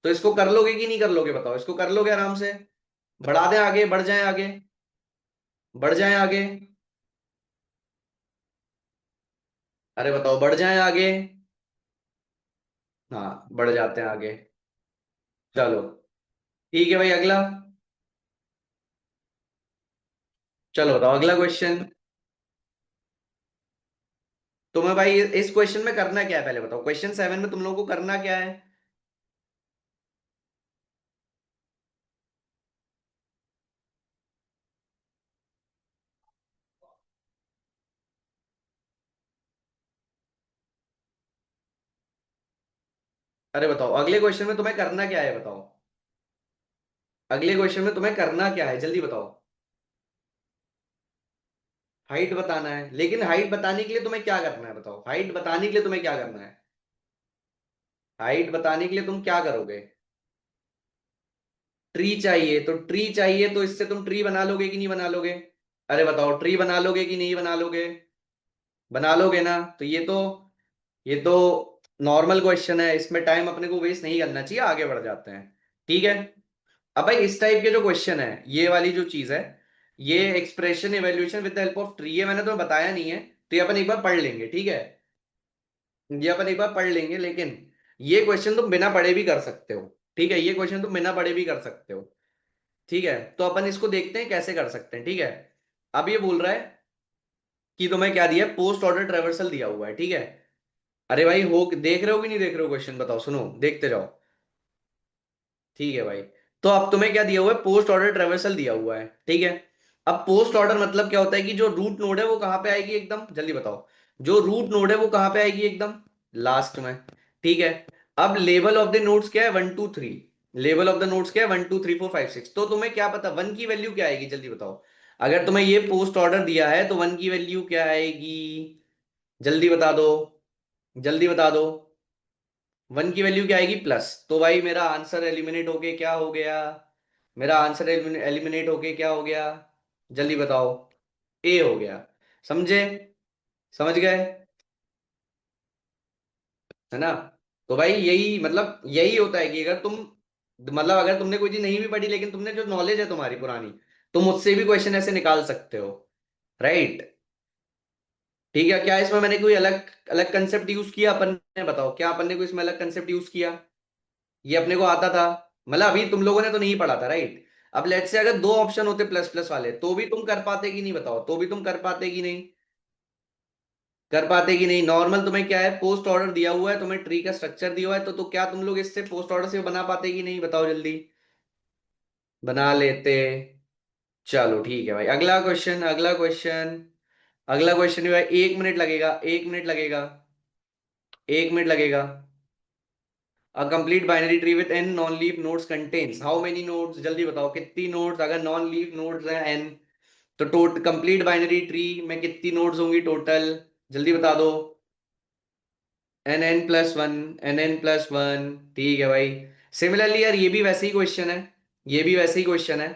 तो इसको कर लोगे कि नहीं कर लोगे बताओ, इसको कर लोगे आराम से। बढ़ा दें आगे, बढ़ जाए आगे, बढ़ जाए आगे। अरे बताओ बढ़ जाए आगे। हाँ बढ़ जाते हैं आगे। चलो ठीक है भाई अगला। चलो बताओ अगला क्वेश्चन। तुम्हें भाई इस क्वेश्चन में करना क्या है पहले बताओ, क्वेश्चन 7 में तुम लोगों को करना क्या है। अरे बताओ अगले क्वेश्चन में तुम्हें करना क्या है बताओ। अगले क्वेश्चन में तुम्हें करना क्या है जल्दी बताओ। हाइट बताना है, लेकिन हाइट बताने के लिए तुम्हें क्या करना है बताओ, हाइट बताने के लिए तुम्हें क्या करना है। हाइट बताने के लिए तुम क्या करोगे। ट्री चाहिए, तो ट्री चाहिए तो इससे तुम ट्री बना लोगे कि नहीं बना लोगे। अरे बताओ ट्री बना लोगे कि नहीं बना लोगे। बना लोगे ना। तो ये तो नॉर्मल क्वेश्चन है, इसमें टाइम अपने को वेस्ट नहीं करना चाहिए, आगे बढ़ जाते हैं। ठीक है। अब भाई इस टाइप के जो क्वेश्चन है, ये वाली जो चीज है, ये expression evaluation with the help of tree, ये मैंने तुम्हें बताया नहीं है, तो ये अपन एक बार पढ़ लेंगे। ठीक है। ये अपन एक बार पढ़ लेंगे, लेकिन ये क्वेश्चन तुम बिना पढ़े भी कर सकते हो। ठीक है, ये क्वेश्चन तुम बिना पढ़े भी कर सकते हो। ठीक है। तो अपन इसको देखते हैं कैसे कर सकते हैं। ठीक है। अब ये बोल रहा है कि तुम्हें क्या दिया है, पोस्ट ऑर्डर ट्रेवर्सल दिया हुआ है। ठीक है। अरे भाई हो देख रहे हो कि नहीं देख रहे हो क्वेश्चन, बताओ, सुनो देखते जाओ। ठीक है भाई। तो अब तुम्हें क्या दिया हुआ है, पोस्ट ऑर्डर ट्रेवर्सल दिया हुआ है। ठीक है। अब पोस्ट ऑर्डर मतलब क्या होता है कि जो रूट नोड है वो कहां पे आएगी एकदम जल्दी बताओ। जो रूट नोड है वो कहां पे आएगी एकदम लास्ट में। ठीक है। अब लेवल ऑफ द नोड्स क्या है, 1 2 3। लेवल ऑफ द नोड्स क्या है, 1 2 3 4 5 6। तो तुम्हें क्या पता वन की वैल्यू क्या आएगी जल्दी बताओ। अगर तुम्हें ये पोस्ट ऑर्डर दिया है तो वन की वैल्यू क्या आएगी, जल्दी बता दो, जल्दी बता दो। वन की वैल्यू क्या आएगी प्लस, तो भाई मेरा आंसर एलिमिनेट होके क्या हो गया, मेरा आंसर एलिमिनेट होके क्या हो गया, जल्दी बताओ। ए हो गया। समझे, समझ गए, है ना। तो भाई यही मतलब यही होता है कि अगर तुम मतलब अगर तुमने कोई चीज नहीं भी पढ़ी लेकिन तुमने जो नॉलेज है तुम्हारी पुरानी, तुम उससे भी क्वेश्चन ऐसे निकाल सकते हो। राइट। ठीक है, क्या इसमें मैंने कोई अलग अलग कंसेप्ट यूज किया अपन ने, बताओ क्या अपन ने कोई इसमें अलग कंसेप्ट यूज किया। ये अपने को आता था, मतलब अभी तुम लोगों ने तो नहीं पढ़ा था, राइट। अब लेट्स से अगर दो ऑप्शन होते प्लस प्लस वाले तो भी तुम कर पाते कि नहीं बताओ, तो भी तुम कर पाते कि नहीं, कर पाते कि नहीं। नॉर्मल तुम्हें क्या है, पोस्ट ऑर्डर दिया हुआ है, तुम्हें ट्री का स्ट्रक्चर दिया हुआ है, तो क्या तुम लोग इससे पोस्ट ऑर्डर से बना पाते कि नहीं बताओ जल्दी। बना लेते। चलो ठीक है भाई अगला क्वेश्चन, अगला क्वेश्चन। अगला क्वेश्चन भी भाई 1 मिनट लगेगा, 1 मिनट लगेगा, 1 मिनट लगेगा। A complete binary tree with n non-leaf nodes contains how many nodes, जल्दी बताओ कितनी nodes, अगर नॉन लीफ nodes है n, तो टोट कंप्लीट बाइनरी ट्री में कितनी nodes होंगी टोटल, जल्दी बता दो। n n+1, n n+1। ठीक है भाई। सिमिलरली यार ये भी वैसे ही क्वेश्चन है, ये भी वैसे ही क्वेश्चन है।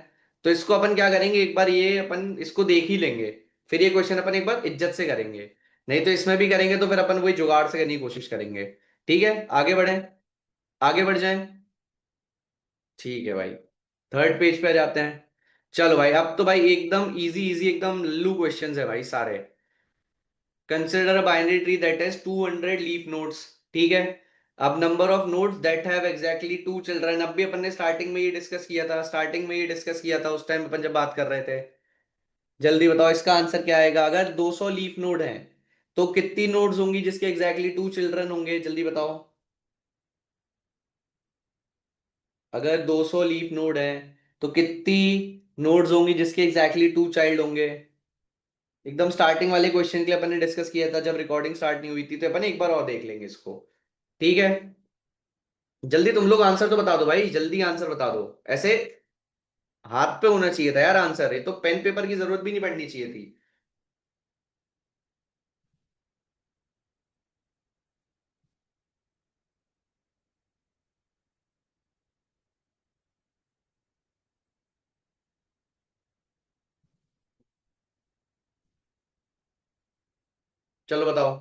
तो इसको अपन क्या करेंगे, एक बार ये अपन इसको देख ही लेंगे, फिर ये क्वेश्चन अपन एक बार इज्जत से करेंगे। नहीं तो इसमें भी करेंगे तो फिर अपन वही जुगाड़ से करने की कोशिश करेंगे। ठीक है आगे बढ़े, आगे बढ़ जाएं। ठीक है भाई। थर्ड पेज पे आ जाते हैं। चलो भाई अब तो भाई एकदम इजी इजी एकदम लल्लू क्वेश्चंस है भाई सारे। Consider a binary tree that has 200 leaf nodes. ठीक है। अब number of nodes that have exactly 2 children, अब भी अपन ने स्टार्टिंग में ये डिस्कस किया था, स्टार्टिंग में ये डिस्कस किया था उस टाइम अपन जब बात कर रहे थे। जल्दी बताओ इसका आंसर क्या आएगा, अगर 200 लीफ नोड है तो कितनी नोड्स होंगी जिसके एग्जैक्टली टू चिल्ड्रन होंगे, जल्दी बताओ। अगर 200 लीफ नोड है तो कितनी नोड्स होंगी जिसके एग्जैक्टली टू चाइल्ड होंगे। एकदम स्टार्टिंग वाले क्वेश्चन के लिए अपन ने डिस्कस किया था जब रिकॉर्डिंग स्टार्ट नहीं हुई थी, तो अपन एक बार और देख लेंगे इसको। ठीक है, जल्दी तुम लोग आंसर तो बता दो भाई, जल्दी आंसर बता दो। ऐसे हाथ पे होना चाहिए था यार आंसर, ये तो पेन पेपर की जरूरत भी नहीं पड़नी चाहिए थी। चलो बताओ।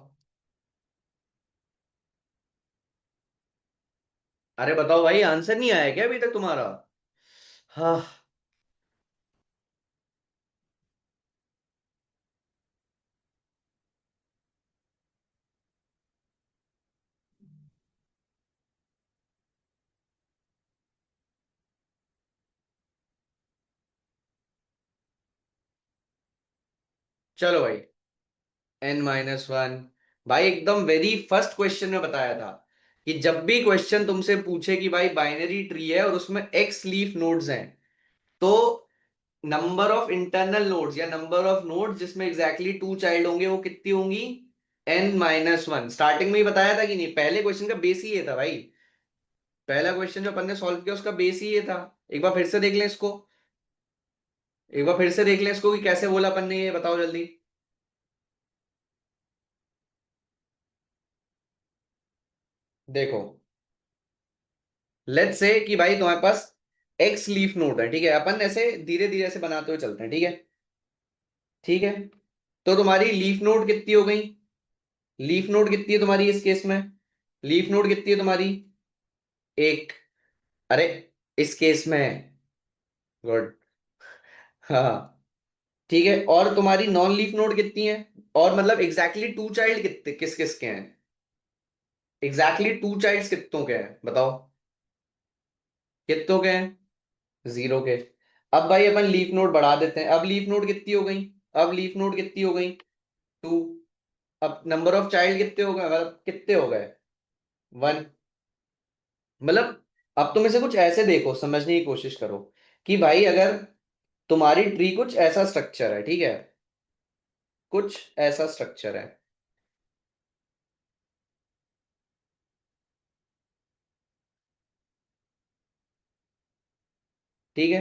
अरे बताओ भाई, आंसर नहीं आया क्या अभी तक तुम्हारा? हाँ। चलो भाई, n-1। भाई एकदम वेरी फर्स्ट क्वेश्चन में बताया था कि जब भी क्वेश्चन तुमसे पूछे कि भाई बाइनरी ट्री है और उसमें एक्स लीफ नोड्स हैं, तो नंबर ऑफ इंटरनल नोड्स या नंबर ऑफ नोड्स जिसमें एग्जैक्टली टू चाइल्ड होंगे वो कितनी होंगी? n-1। स्टार्टिंग में ही बताया था कि नहीं? पहले क्वेश्चन का बेस ही ये था भाई। पहला क्वेश्चन जो अपन ने सॉल्व किया उसका बेस ही ये था। एक बार फिर से देख लें इसको, एक बार फिर से देख लें इसको कि कैसे बोला अपन ने, ये बताओ जल्दी। देखो, लेट्स से कि भाई तुम्हारे पास एक्स लीफ नोड है, ठीक है? अपन ऐसे धीरे धीरे से बनाते हुए चलते हैं, ठीक है? ठीक है, तो तुम्हारी लीफ नोड कितनी हो गई? लीफ नोड कितनी है तुम्हारी इस केस में? लीफ नोड कितनी है तुम्हारी? एक। अरे, इस केस में। गुड। हाँ, ठीक है। और तुम्हारी नॉन लीफ नोड कितनी है? और मतलब एग्जैक्टली टू चाइल्ड कितने, किस किस के हैं? एग्जैक्टली टू चाइल्ड कितनों के हैं बताओ? कितनों के हैं? जीरो के। अब भाई अपन लीफ नोड बढ़ा देते हैं। अब लीफ नोड कितनी हो गई? अब लीफ नोड कितनी हो गई? टू। अब नंबर ऑफ चाइल्ड कितने हो गए, मतलब कितने हो गए? वन। मतलब अब तुम इसे कुछ ऐसे देखो, समझने की कोशिश करो कि भाई अगर तुम्हारी ट्री कुछ ऐसा स्ट्रक्चर है, ठीक है? कुछ ऐसा स्ट्रक्चर है, ठीक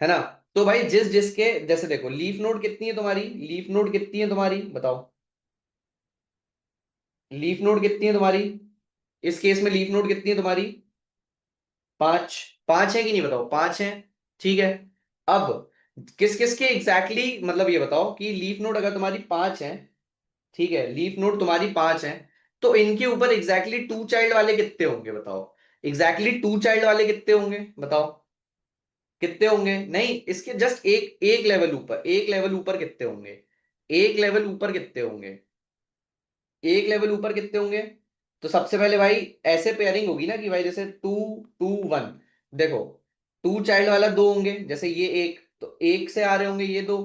है ना? तो भाई जिस जिसके जैसे देखो, लीफ नोड कितनी है तुम्हारी? लीफ नोड कितनी है तुम्हारी बताओ? लीफ नोड कितनी है तुम्हारी? इस केस में लीफ नोड कितनी है तुम्हारी? पांच। पांच है कि नहीं बताओ? पांच है, ठीक है। अब किस किस के एग्जैक्टली मतलब ये बताओ कि लीफ नोड अगर तुम्हारी पांच है, ठीक है, लीफ नोड तुम्हारी पांच है, तो इनके ऊपर एग्जैक्टली टू चाइल्ड वाले कितने होंगे बताओ? एग्जैक्टली टू चाइल्ड वाले कितने होंगे बताओ? कितने होंगे? नहीं, इसके जस्ट एक एक लेवल ऊपर, एक लेवल ऊपर कितने होंगे? एक लेवल ऊपर कितने होंगे? एक लेवल ऊपर कितने होंगे? तो सबसे पहले भाई ऐसे पेयरिंग होगी ना कि भाई जैसे टू, टू, वन। देखो, टू चाइल्ड वाला दो होंगे, जैसे ये एक, तो एक से आ रहे होंगे ये दो,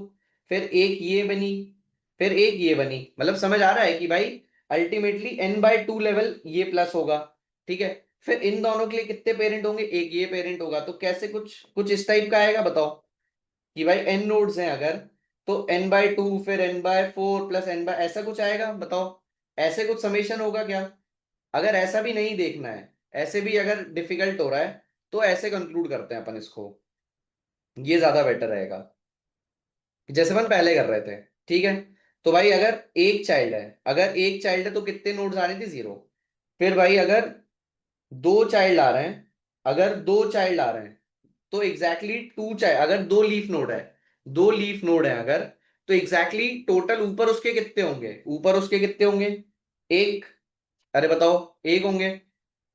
फिर एक ये बनी, फिर एक ये बनी। मतलब समझ आ रहा है कि भाई अल्टीमेटली n/2 लेवल ये प्लस होगा, ठीक है? फिर इन दोनों के लिए कितने पेरेंट होंगे? एक ये पेरेंट होगा। तो कैसे कुछ कुछ इस टाइप का आएगा बताओ कि भाई n नोड्स हैं अगर, तो n/2 फिर n/4 प्लस ऐसा कुछ आएगा बताओ? ऐसे कुछ समेशन होगा क्या? अगर ऐसा भी नहीं देखना है, ऐसे भी अगर डिफिकल्ट हो रहा है, तो ऐसे कंक्लूड करते हैं अपन इसको, ये ज्यादा बेटर रहेगा जैसे अपन पहले कर रहे थे, ठीक है? तो भाई अगर एक चाइल्ड है, अगर एक चाइल्ड है तो कितने नोड्स आ रहे थे? जीरो। फिर भाई अगर दो चाइल्ड आ रहे हैं, अगर दो चाइल्ड आ रहे हैं तो एग्जैक्टली टू चाइल्ड, अगर दो लीफ नोड है, दो लीफ नोड है अगर, तो एग्जैक्टली टोटल ऊपर उसके कितने होंगे? ऊपर उसके कितने होंगे? एक। अरे बताओ, एक होंगे।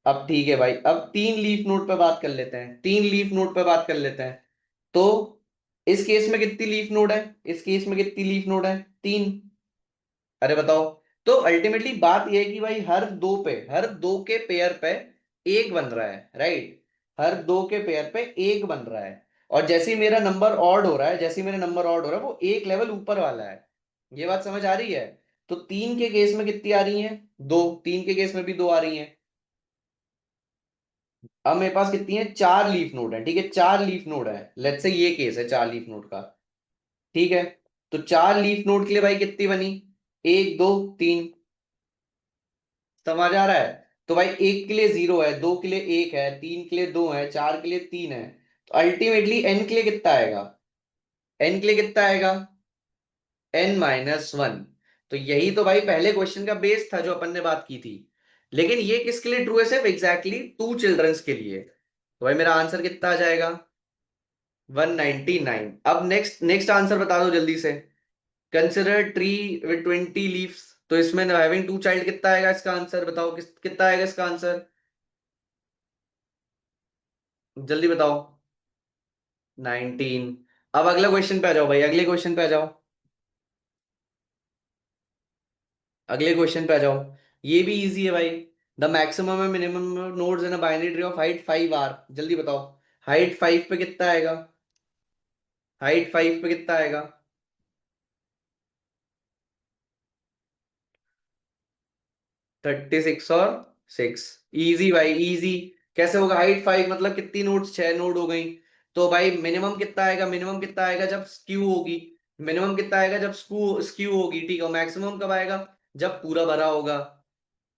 अब ठीक है भाई, अब तीन लीफ नोड पे बात कर लेते हैं, तीन लीफ नोड पे बात कर लेते हैं। तो इस केस में कितनी लीफ नोड है? इस केस में कितनी लीफ नोड है? तीन। अरे बताओ। तो अल्टीमेटली बात यह है कि भाई हर दो पे, हर दो के पेयर पे एक बन रहा है, राइट? हर दो के पेयर पे एक बन रहा है। और जैसे ही मेरा नंबर ऑड हो रहा है, जैसे ही मेरा नंबर ऑड हो रहा है, वो एक लेवल ऊपर वाला है। ये बात समझ आ रही है? तो तीन के केस में कितनी आ रही हैं? दो। तीन के केस में भी दो आ रही हैं। अब मेरे पास कितनी है? चार लीफ नोड है, ठीक है, चार लीफ नोड है, लेट्स से ये केस है चार लीफ नोड का। ठीक है, तो चार लीफ नोड के लिए भाई कितनी बनी? एक, दो, तीन। समझ आ रहा है? तो भाई एक के लिए जीरो है, दो के लिए एक है, तीन के लिए दो है, चार के लिए तीन है। तो अल्टीमेटली एन के लिए कितना आएगा? एन के लिए कितना आएगा? n-1। तो यही तो भाई पहले क्वेश्चन का बेस था जो अपन ने बात की थी। लेकिन ये किसके लिए ट्रू है? सिर्फ एग्जैक्टली टू चिल्ड्रंस के लिए। तो भाई मेरा आंसर कितना आ जाएगा? 199। अब नेक्स्ट नेक्स्ट आंसर बता दो जल्दी से। Consider tree with 20 leaves. तो इसमें हैविंग टू चाइल्ड कितना आएगा? इसका आंसर बताओ, कितना आएगा इसका आंसर? जल्दी बताओ। 19। अब अगला क्वेश्चन पे आ जाओ भाई, अगले क्वेश्चन पे आ जाओ। अगले क्वेश्चन पे आ जाओ। ये भी इजी है भाई। The maximum and minimum nodes in a binary tree of height 5 are. जल्दी बताओ। हाइट 5 पे कितना आएगा? हाइट 5 पे कितना आएगा? 36 और 6। इजी भाई, इजी। कैसे होगा? हाइट 5 मतलब कितनी नोड्स? 6 नोड हो गई। तो भाई मिनिमम कितना आएगा? मिनिमम कितना आएगा जब स्क्यू होगी? मिनिमम कितना आएगा जब स्क्यू स्क्यू होगी? ठीक है, मैक्सिमम कब आएगा? जब पूरा भरा होगा।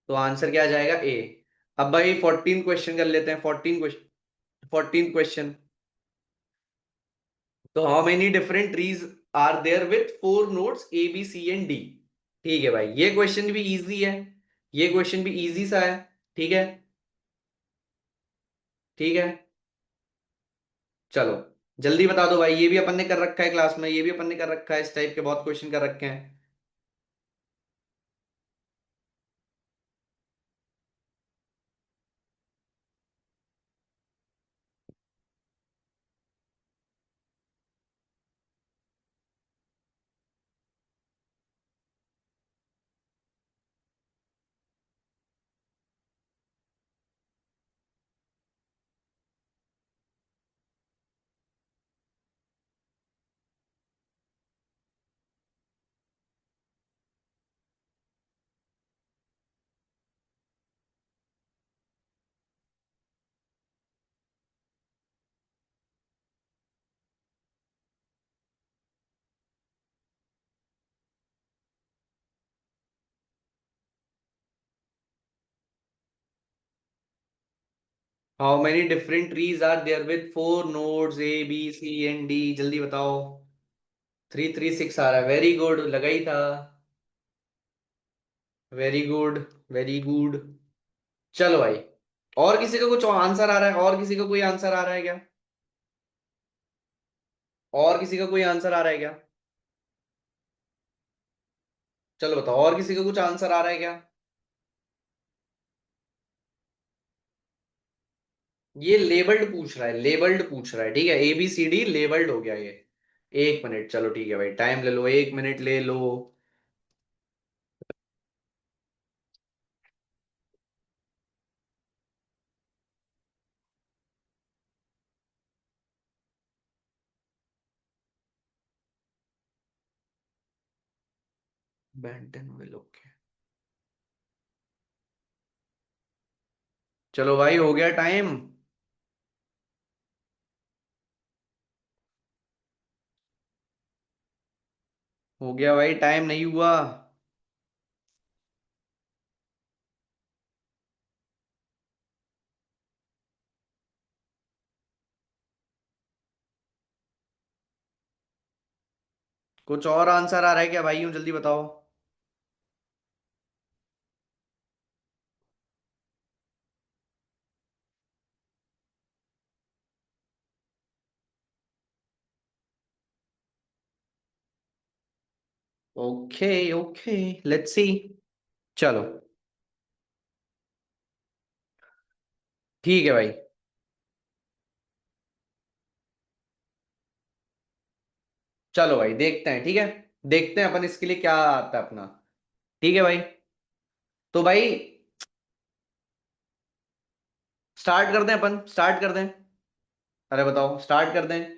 तो आंसर क्या आ जाएगा? ए। अब भाई 14 क्वेश्चन कर लेते हैं। 14 क्वेश्चन। तो how many different trees are there with 4 nodes A B C and D? ठीक है भाई, ये क्वेश्चन भी इजी है। ये क्वेश्चन भी इजी सा है। ठीक है। ठीक है, चलो जल्दी बता दो भाई। ये भी अपन ने कर रखा है क्लास में, ये भी अपन ने कर रखा है, इस टाइप के बहुत क्वेश्चन कर रखे हैं। How many different trees are there with 4 nodes A B C and D? जल्दी बताओ। 336 आ रहा है, वेरी गुड, लगा ही था। Very good, very good. चलो भाई, और किसी का कुछ आंसर आ रहा है? और किसी का कोई आंसर आ रहा है क्या? और किसी का कोई आंसर आ रहा है क्या? चलो बताओ, और किसी का कुछ आंसर आ रहा है क्या? ये लेबल्ड पूछ रहा है, लेबल्ड पूछ रहा है, ठीक है, A B C D labelled हो गया ये। 1 मिनट, चलो ठीक है भाई, टाइम ले लो, 1 मिनट ले लो। Benton will, okay. चलो भाई, हो गया टाइम। हो गया भाई, टाइम नहीं हुआ। कुछ और आंसर आ रहा है क्या भाई? यूं जल्दी बताओ। Okay okay, let's see. चलो ठीक है भाई। चलो भाई देखते हैं, ठीक है। देखते हैं अपन इसके लिए क्या आता है अपना। ठीक है भाई। तो भाई स्टार्ट कर दें, अपन स्टार्ट कर दें। अरे बताओ, स्टार्ट कर दें।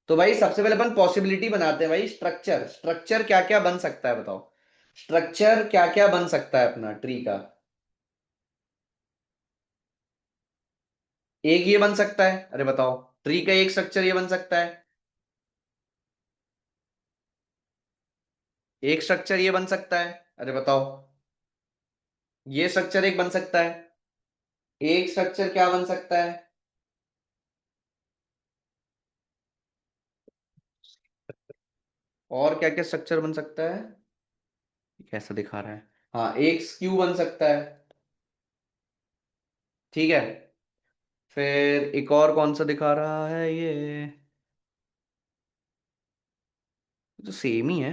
तो भाई सबसे पहले अपन पॉसिबिलिटी बनाते हैं भाई। स्ट्रक्चर, स्ट्रक्चर क्या क्या बन सकता है बताओ। स्ट्रक्चर क्या क्या बन सकता है अपना ट्री का। एक ये बन सकता है, अरे बताओ। ट्री का एक स्ट्रक्चर ये बन सकता है। एक स्ट्रक्चर ये बन सकता है, अरे बताओ। ये स्ट्रक्चर एक बन सकता है। एक स्ट्रक्चर क्या बन सकता है। और क्या क्या स्ट्रक्चर बन सकता है। कैसा दिखा रहा है। हाँ, एक स्क्यू बन सकता है। ठीक है। फिर एक और कौन सा दिखा रहा है ये तो सेम ही है।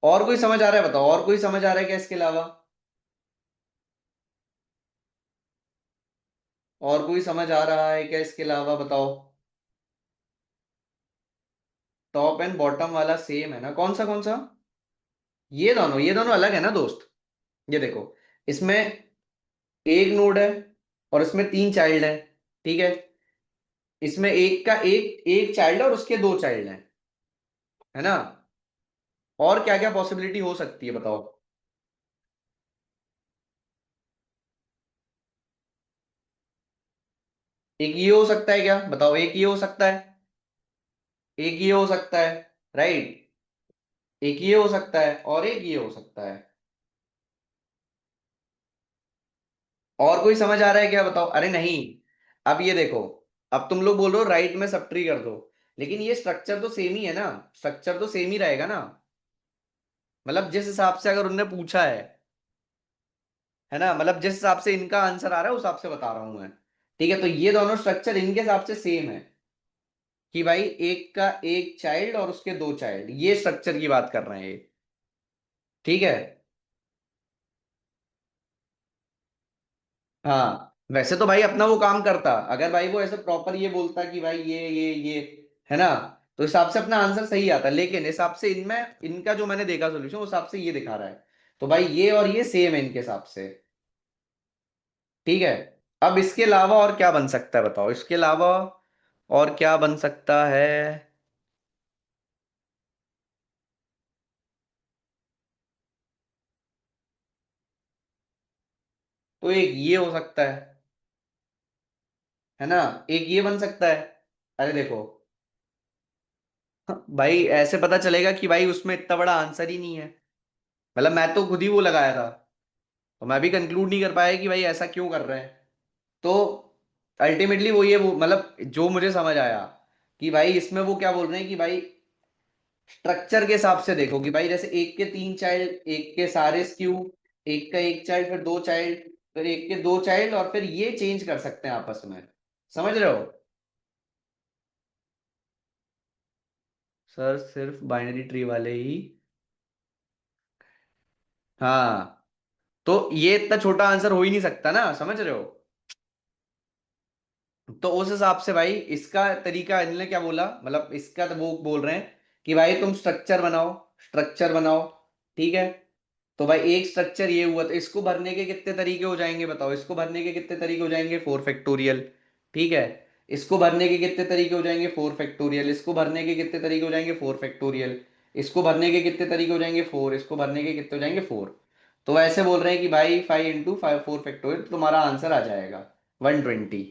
और कोई समझ आ रहा है बताओ, और कोई समझ आ रहा है क्या इसके अलावा। और कोई समझ आ रहा है क्या इसके अलावा बताओ। टॉप एंड बॉटम वाला सेम है ना, कौन सा कौन सा। ये दोनों अलग है ना दोस्त। ये देखो, इसमें एक नोड है और इसमें तीन चाइल्ड है। ठीक है। इसमें एक का एक एक चाइल्ड है और उसके दो चाइल्ड हैं, है ना। और क्या क्या पॉसिबिलिटी हो सकती है बताओ। एक ये हो सकता है क्या बताओ, एक ये हो सकता है। एक ये हो सकता है, राइट। एक ये हो सकता है और एक ये हो सकता है। और कोई समझ आ रहा है क्या बताओ, अरे नहीं। अब ये देखो, अब तुम लोग बोल रहे हो राइट में सब ट्री कर दो, लेकिन ये स्ट्रक्चर तो सेम ही है ना। स्ट्रक्चर तो सेम ही रहेगा ना। मतलब जिस हिसाब से अगर उनने पूछा है ना, मतलब जिस हिसाब से इनका आंसर आ रहा है उस हिसाब से बता रहा हूं मैं। ठीक है, तो ये दोनों स्ट्रक्चर इनके हिसाब से सेम है कि भाई एक का एक चाइल्ड और उसके दो चाइल्ड, ये स्ट्रक्चर की बात कर रहे हैं ये। ठीक है। हाँ वैसे तो भाई अपना वो काम करता, अगर भाई वो ऐसे प्रॉपर ये बोलता कि भाई ये है ना, तो इस हिसाब से अपना आंसर सही आता, लेकिन इस हिसाब से इनमें इनका जो मैंने देखा सोल्यूशन उस हिसाब से ये दिखा रहा है। तो भाई ये और ये सेम है इनके हिसाब से। ठीक है। अब इसके अलावा और क्या बन सकता है बताओ, इसके अलावा और क्या बन सकता है। तो एक ये हो सकता है ना। एक ये बन सकता है। अरे देखो, भाई ऐसे पता चलेगा कि भाई उसमें इतना बड़ा आंसर ही नहीं है। मतलब मैं तो खुद ही वो लगाया था, तो मैं भी कंक्लूड नहीं कर पाया कि भाई ऐसा क्यों कर रहे हैं। तो अल्टीमेटली वो मतलब जो मुझे समझ आया कि भाई इसमें वो क्या बोल रहे हैं कि भाई स्ट्रक्चर के हिसाब से देखो कि भाई जैसे एक के तीन चाइल्ड, एक के सारे स्क्यू, एक का एक चाइल्ड फिर दो चाइल्ड, फिर एक के दो चाइल्ड, और फिर ये चेंज कर सकते हैं आपस में। समझ रहे हो। सर सिर्फ बाइनरी ट्री वाले ही। हाँ, तो ये इतना छोटा आंसर हो ही नहीं सकता ना, समझ रहे हो। तो उस हिसाब से भाई इसका तरीका इन्होंने क्या बोला, मतलब इसका तो वो बोल रहे हैं कि भाई तुम स्ट्रक्चर बनाओ, स्ट्रक्चर बनाओ। ठीक है। तो भाई एक स्ट्रक्चर ये हुआ, तो इसको भरने के कितने तरीके हो जाएंगे बताओ, इसको भरने के कितने तरीके हो जाएंगे, फोर फैक्टोरियल। ठीक है। इसको भरने के कितने तरीके हो जाएंगे, फोर फैक्टोरियल। इसको भरने के कितने तरीके हो जाएंगे, फोर फैक्टोरियल। इसको भरने के कितने तरीके हो जाएंगे, फोर। इसको भरने के कितने हो जाएंगे, फोर। तो ऐसे बोल रहे हैं कि भाई 5 × 5 फोर फैक्टोरियल, तो तुम्हारा आंसर आ जाएगा 120।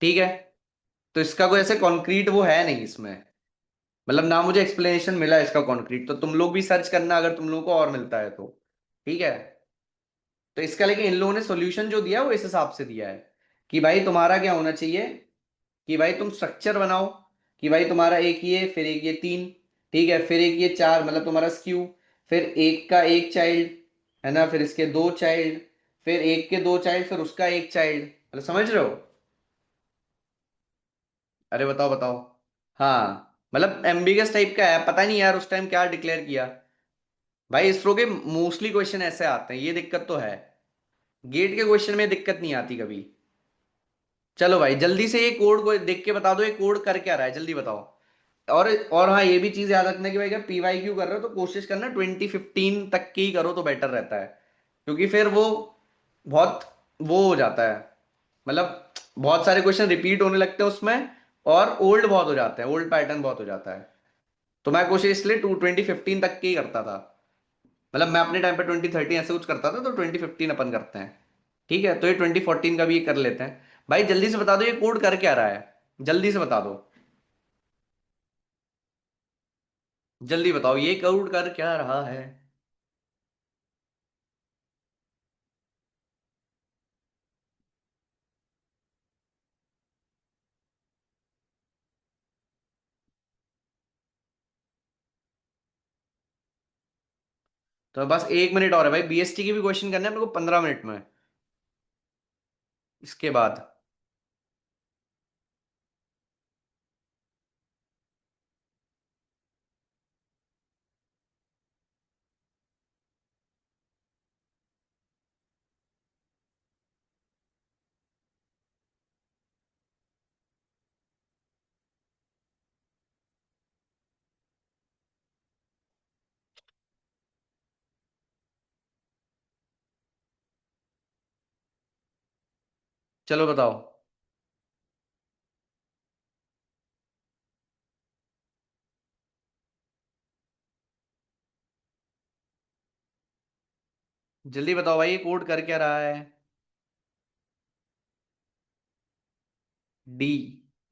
ठीक है। तो इसका कोई ऐसे कॉन्क्रीट वो है नहीं इसमें, मतलब ना मुझे एक्सप्लेनेशन मिला इसका कॉन्क्रीट, तो तुम लोग भी सर्च करना अगर तुम लोगों को और मिलता है तो। ठीक है। तो इसका लेकिन इन लोगों ने सॉल्यूशन जो दिया वो इस हिसाब से दिया है कि भाई तुम्हारा क्या होना चाहिए, कि भाई तुम स्ट्रक्चर बनाओ कि भाई तुम्हारा एक ये फिर एक ये तीन, ठीक है, फिर एक ये चार, मतलब तुम्हारा स्क्यू, फिर एक का एक चाइल्ड, है ना, फिर इसके दो चाइल्ड, फिर एक के दो चाइल्ड, फिर उसका एक चाइल्ड, मतलब समझ रहे हो। अरे बताओ बताओ। हाँ मतलब एम्बिगस टाइप का है, पता नहीं यार उस टाइम क्या डिक्लेयर किया। भाई इसरो के मोस्टली क्वेश्चन ऐसे आते हैं, ये दिक्कत तो है। गेट के क्वेश्चन में दिक्कत नहीं आती कभी। चलो भाई जल्दी से ये कोड को देख के बता दो, ये कोड कर क्या रहा है जल्दी बताओ। और हाँ, ये भी चीज याद रखना कि भाई अगर पीवाई क्यू कर रहे हो तो कोशिश करना 2015 तक की ही करो तो बेटर रहता है, क्योंकि फिर वो बहुत वो हो जाता है, मतलब बहुत सारे क्वेश्चन रिपीट होने लगते हैं उसमें, और ओल्ड बहुत हो जाते हैं, ओल्ड पैटर्न बहुत हो जाता है। तो मैं कोशिश इसलिए 2015 तक की करता था। मतलब मैं अपने टाइम पे 2013 ऐसे कुछ करता था, तो 2015 अपन करते हैं। ठीक है, तो ये 2014 का भी कर लेते हैं। भाई जल्दी से बता दो, ये कोड कर क्या रहा है, जल्दी से बता दो। जल्दी बताओ ये कोड कर क्या रहा है। तो बस 1 मिनट और है भाई, बीएसटी की भी क्वेश्चन करना है मेरे को 15 मिनट में, इसके बाद। चलो बताओ। जल्दी बताओ भाई, ये कोड कर क्या रहा है। डी।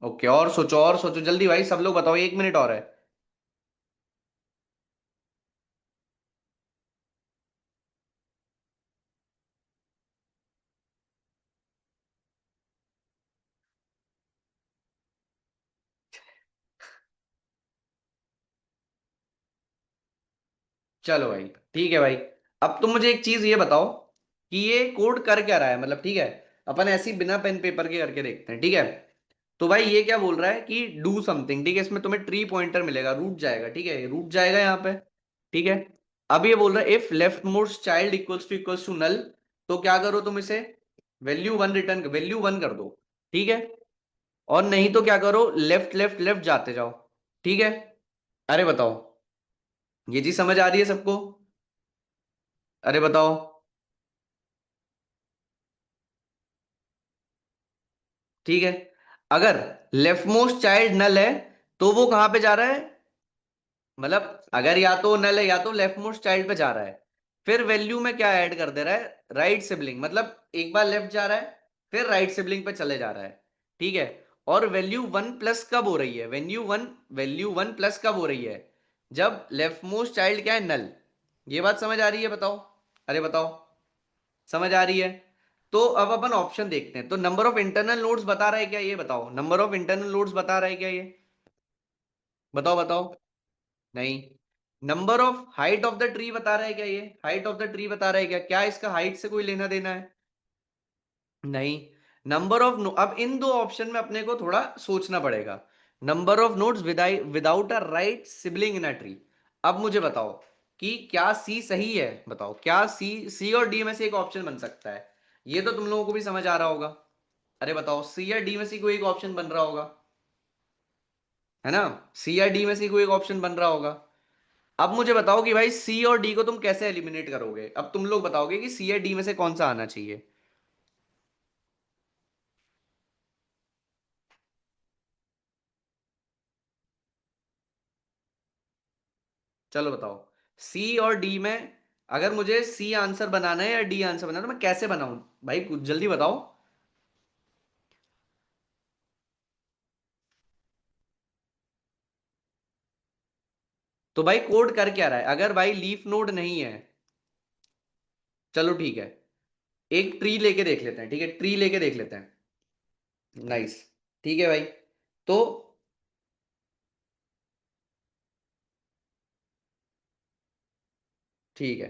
ओके, और सोचो और सोचो जल्दी भाई, सब लोग बताओ, 1 मिनट और है। चलो भाई, ठीक है भाई। अब तुम मुझे एक चीज ये बताओ कि ये कोड कर क्या रहा है, मतलब ठीक है, अपन ऐसे ही बिना पेन पेपर के करके देखते हैं, ठीक है। तो भाई ये क्या बोल रहा है कि डू समथिंग, ठीक है, इसमें तुम्हें ट्री पॉइंटर मिलेगा, रूट जाएगा, ठीक है, रूट जाएगा यहाँ पे। ठीक है। अब ये बोल रहा है if leftmost child equals to null, तो क्या करो तुम इसे, वैल्यू 1 रिटर्न, वैल्यू 1 कर दो। ठीक है। और नहीं तो क्या करो, लेफ्ट लेफ्ट लेफ्ट जाते जाओ। ठीक है। अरे बताओ, ये चीज समझ आ रही है सबको। अरे बताओ। ठीक है। अगर लेफ्ट मोस्ट चाइल्ड नल है, तो वो कहां पे जा रहा है, मतलब अगर या तो नल है या तो लेफ्ट मोस्ट चाइल्ड पे जा रहा है, फिर वैल्यू में क्या ऐड कर दे रहा है, राइट सिबलिंग, मतलब एक बार लेफ्ट जा रहा है, फिर राइट सिबलिंग पे चले जा रहा है। ठीक है। और वैल्यू 1 प्लस कब हो रही है, वैल्यू वन प्लस कब हो रही है, जब लेफ्ट मोस्ट चाइल्ड क्या है, नल। ये बात समझ आ रही है, बताओ। अरे बताओ। समझ आ रही है। तो अब अपन ऑप्शन देखते हैं, तो नंबर ऑफ इंटरनल नोड्स बता रहा है क्या, ये बताओ, नंबर ऑफ इंटरनल नोड्स बता रहा है क्या ये। बताओ बताओ। नहीं। Number of height of the tree बता रहा है क्या, ये हाइट ऑफ द ट्री बता रहा है क्या, क्या इसका हाइट से कोई लेना देना है। नहीं। नंबर ऑफ, अब इन दो ऑप्शन में अपने को थोड़ा सोचना पड़ेगा। Number of nodes without a right sibling in a tree. अब मुझे बताओ कि क्या सी सही है, बताओ क्या सी, सी और डी में से एक ऑप्शन बन सकता है। ये तो तुम लोगों को भी समझ आ रहा होगा। अरे बताओ, सी या डी में से कोई एक ऑप्शन बन रहा होगा, है ना। सी या डी में से कोई एक ऑप्शन बन रहा होगा। अब मुझे बताओ कि भाई सी और डी को तुम कैसे एलिमिनेट करोगे, अब तुम लोग बताओगे कि सी या डी में से कौन सा आना चाहिए। चलो बताओ। सी और डी में, अगर मुझे सी आंसर बनाना है या डी आंसर बनाना है, तो मैं कैसे बनाऊं। भाई कुछ जल्दी बताओ। तो भाई कोड कर क्या रहा है, अगर भाई लीफ नोड नहीं है। चलो ठीक है, एक ट्री लेके देख लेते हैं, ठीक है, ट्री लेके देख लेते हैं। नाइस। ठीक है भाई। तो ठीक है।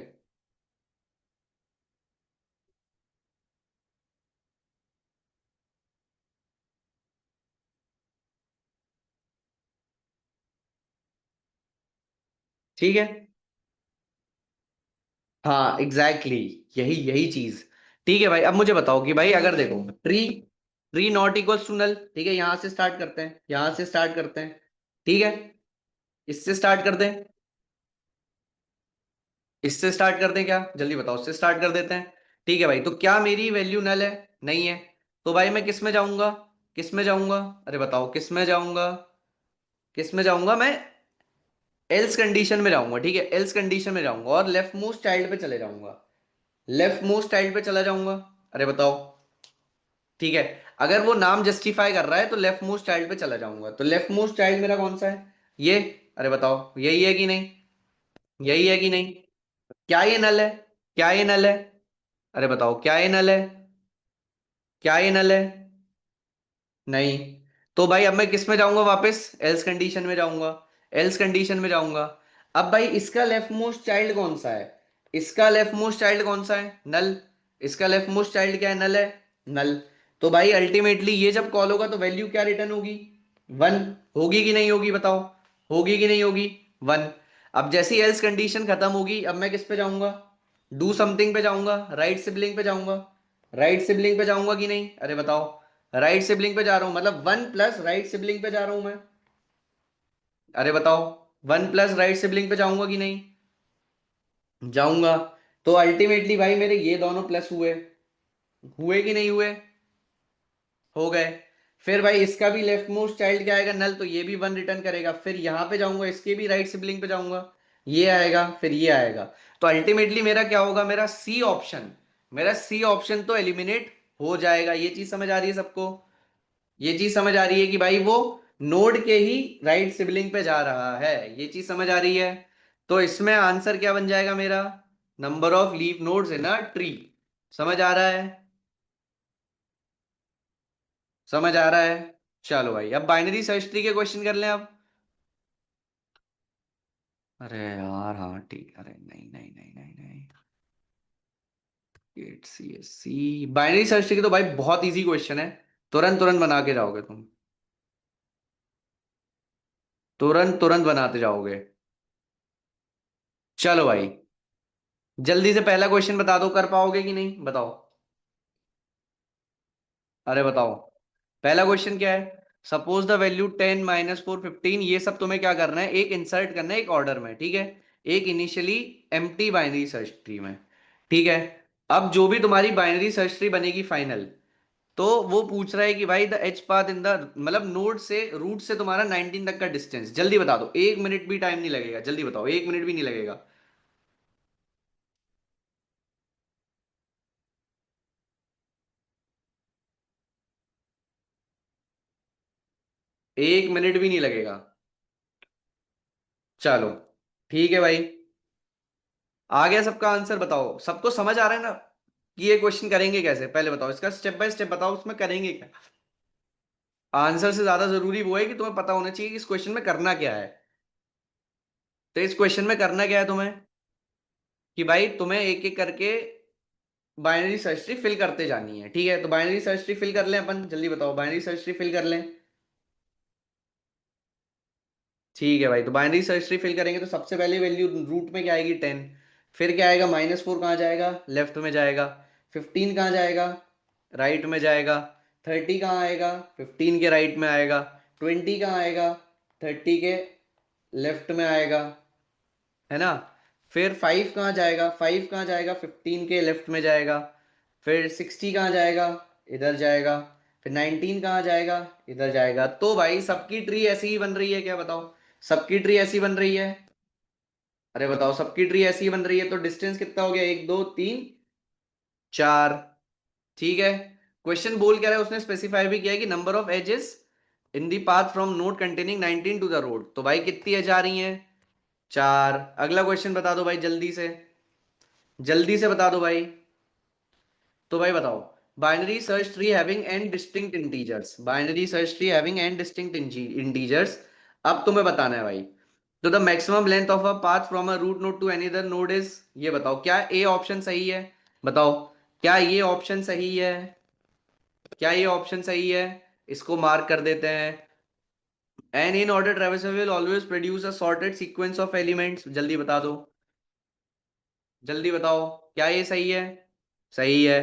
ठीक है। हाँ एग्जैक्टली exactly, यही यही चीज। ठीक है भाई, अब मुझे बताओ कि भाई अगर देखो tree, tree not equals to null, ठीक है, यहां से स्टार्ट करते हैं, यहां से स्टार्ट करते हैं। ठीक है। इससे स्टार्ट कर दें, इससे स्टार्ट कर दें क्या, जल्दी बताओ, इससे स्टार्ट कर देते हैं। ठीक है भाई, तो क्या मेरी वैल्यू नल है, नहीं है। तो भाई मैं किस में जाऊंगा, किस में जाऊंगा, अरे बताओ किस में जाऊंगा, किस में जाऊंगा मैं, एल्स कंडीशन में जाऊंगा, ठीक है, एल्स कंडीशन में जाऊंगा और लेफ्ट मोस्ट चाइल्ड पे चले जाऊंगा, लेफ्ट मोस्ट चाइल्ड पे चला जाऊंगा। अरे बताओ, ठीक है, अगर वो नाम जस्टिफाई कर रहा है तो लेफ्ट मोस्ट चाइल्ड पे चला जाऊंगा, तो लेफ्ट मोस्ट चाइल्ड मेरा कौन सा है, ये। अरे बताओ यही है कि नहीं, यही है कि नहीं, क्या ये नल है, क्या ये नल है, अरे बताओ क्या ये नल है, क्या ये नल है, नहीं। तो भाई अब मैं किस में जाऊंगा वापस, एल्स कंडीशन में जाऊंगा, एल्स कंडीशन में जाऊंगा। अब भाई इसका लेफ्ट मोस्ट चाइल्ड कौन सा है, इसका लेफ्ट मोस्ट चाइल्ड कौन सा है, नल। इसका लेफ्ट मोस्ट चाइल्ड क्या है, नल है, नल। तो भाई अल्टीमेटली ये जब कॉल होगा तो वैल्यू क्या रिटर्न होगी, वन। होगी कि नहीं होगी बताओ, होगी कि नहीं होगी, वन। अब जैसी एल्स कंडीशन खत्म होगी अब मैं किस पे जाऊंगा, डू समथिंग पे जाऊंगा, राइट सिबलिंग पे जाऊंगा, राइट सिबलिंग पे जाऊंगा कि नहीं, अरे बताओ, राइट सिबलिंग पे जा रहा हूं, मतलब वन प्लस राइट सिबलिंग पे जा रहा हूं मैं, अरे बताओ, वन प्लस राइट सिबलिंग पे जाऊंगा कि नहीं, जाऊंगा। तो अल्टीमेटली भाई मेरे ये दोनों प्लस हुए, हुए कि नहीं हुए, हो गए। फिर भाई इसका भी लेफ्ट मोस्ट चाइल्ड क्या आएगा, नल, तो ये भी वन रिटर्न करेगा, फिर यहां पे जाऊंगा इसके भी राइट सिबलिंग पे जाऊंगा, ये आएगा फिर ये आएगा। तो अल्टीमेटली मेरा क्या होगा, मेरा सी ऑप्शन, मेरा सी ऑप्शन तो एलिमिनेट हो जाएगा। ये चीज समझ आ रही है सबको, ये चीज समझ आ रही है कि भाई वो नोड के ही राइट सिबलिंग पे जा रहा है, ये चीज समझ आ रही है। तो इसमें आंसर क्या बन जाएगा मेरा, number of leaf nodes in a tree. समझ आ रहा है, समझ आ रहा है। चलो भाई अब बाइनरी सर्च ट्री के क्वेश्चन कर लें अब। अरे यार हाँ ठीक, अरे नहीं नहीं नहीं नहीं नहीं, at C S C binary search tree के तो भाई बहुत इजी क्वेश्चन है, तुरंत तुरंत बना के जाओगे तुम, तुरंत तुरंत बनाते जाओगे। चलो भाई जल्दी से पहला क्वेश्चन बता दो, कर पाओगे कि नहीं बताओ, अरे बताओ। पहला क्वेश्चन क्या है, सपोज द वैल्यू 10 -4 15, ये सब तुम्हें क्या करना है, एक इंसर्ट करना है एक ऑर्डर में, ठीक है, एक initially empty binary search tree में, ठीक है। अब जो भी तुम्हारी बाइनरी सर्च ट्री बनेगी फाइनल, तो वो पूछ रहा है कि भाई the H path in the, मतलब नोड से रूट से तुम्हारा 19 तक का डिस्टेंस, जल्दी बता दो, 1 मिनट भी टाइम नहीं लगेगा, जल्दी बताओ, 1 मिनट भी नहीं लगेगा। 1 मिनट भी नहीं लगेगा। चलो ठीक है भाई, आ गया सबका आंसर, बताओ सबको समझ आ रहा है ना कि ये क्वेश्चन करेंगे कैसे, पहले बताओ इसका स्टेप बाय स्टेप बताओ, उसमें करेंगे क्या। आंसर से ज्यादा जरूरी वो है कि तुम्हें पता होना चाहिए कि इस क्वेश्चन में करना क्या है। तो इस क्वेश्चन में करना क्या है तुम्हें, कि भाई तुम्हें एक एक करके बाइनरी सर्च ट्री फिल करते जानी है, ठीक है। तो बाइनरी सर्च ट्री फिल कर लें अपन, जल्दी बताओ, बाइनरी सर्च ट्री फिल कर लें। ठीक है भाई, तो बाइनरी सर्च ट्री फिल करेंगे तो सबसे पहले वैल्यू रूट में क्या आएगी, 10। फिर क्या आएगा, -4 कहाँ जाएगा, लेफ्ट में जाएगा। 15 कहाँ जाएगा, राइट में जाएगा। 30 कहाँ आएगा, 15 के राइट में आएगा। 20 कहाँ आएगा, 30 के लेफ्ट में आएगा, है ना। फिर 5 कहाँ जाएगा, 5 कहाँ जाएगा, 15 के लेफ्ट में जाएगा। फिर 60 कहाँ जाएगा, इधर जाएगा। फिर 19 कहाँ जाएगा, इधर जाएगा। तो भाई सबकी ट्री ऐसी ही बन रही है क्या बताओ, सबकी ट्री ऐसी बन रही है, अरे बताओ सबकी ट्री ऐसी बन रही है, तो डिस्टेंस कितना हो गया, 1 2 3 4, ठीक है। क्वेश्चन बोल क्या रहा है, उसने स्पेसिफाई भी किया है कि number of edges in the path from node containing 19 to the root, तो भाई कितनी एज आ रही हैं, 4। अगला क्वेश्चन बता दो भाई जल्दी से, जल्दी से बता दो भाई। तो भाई बताओ, binary search tree having n distinct integers, binary search tree having n distinct integers, अब तुम्हें बताना है भाई। तो the maximum length of a path from a root node to any other node is, ये बताओ क्या ए ऑप्शन सही है, बताओ क्या ये ऑप्शन सही है, क्या ये ऑप्शन सही है, इसको मार्क कर देते हैं। An in order traversal will always produce a sorted sequence of elements, जल्दी बता दो, जल्दी बताओ क्या ये सही है, सही है।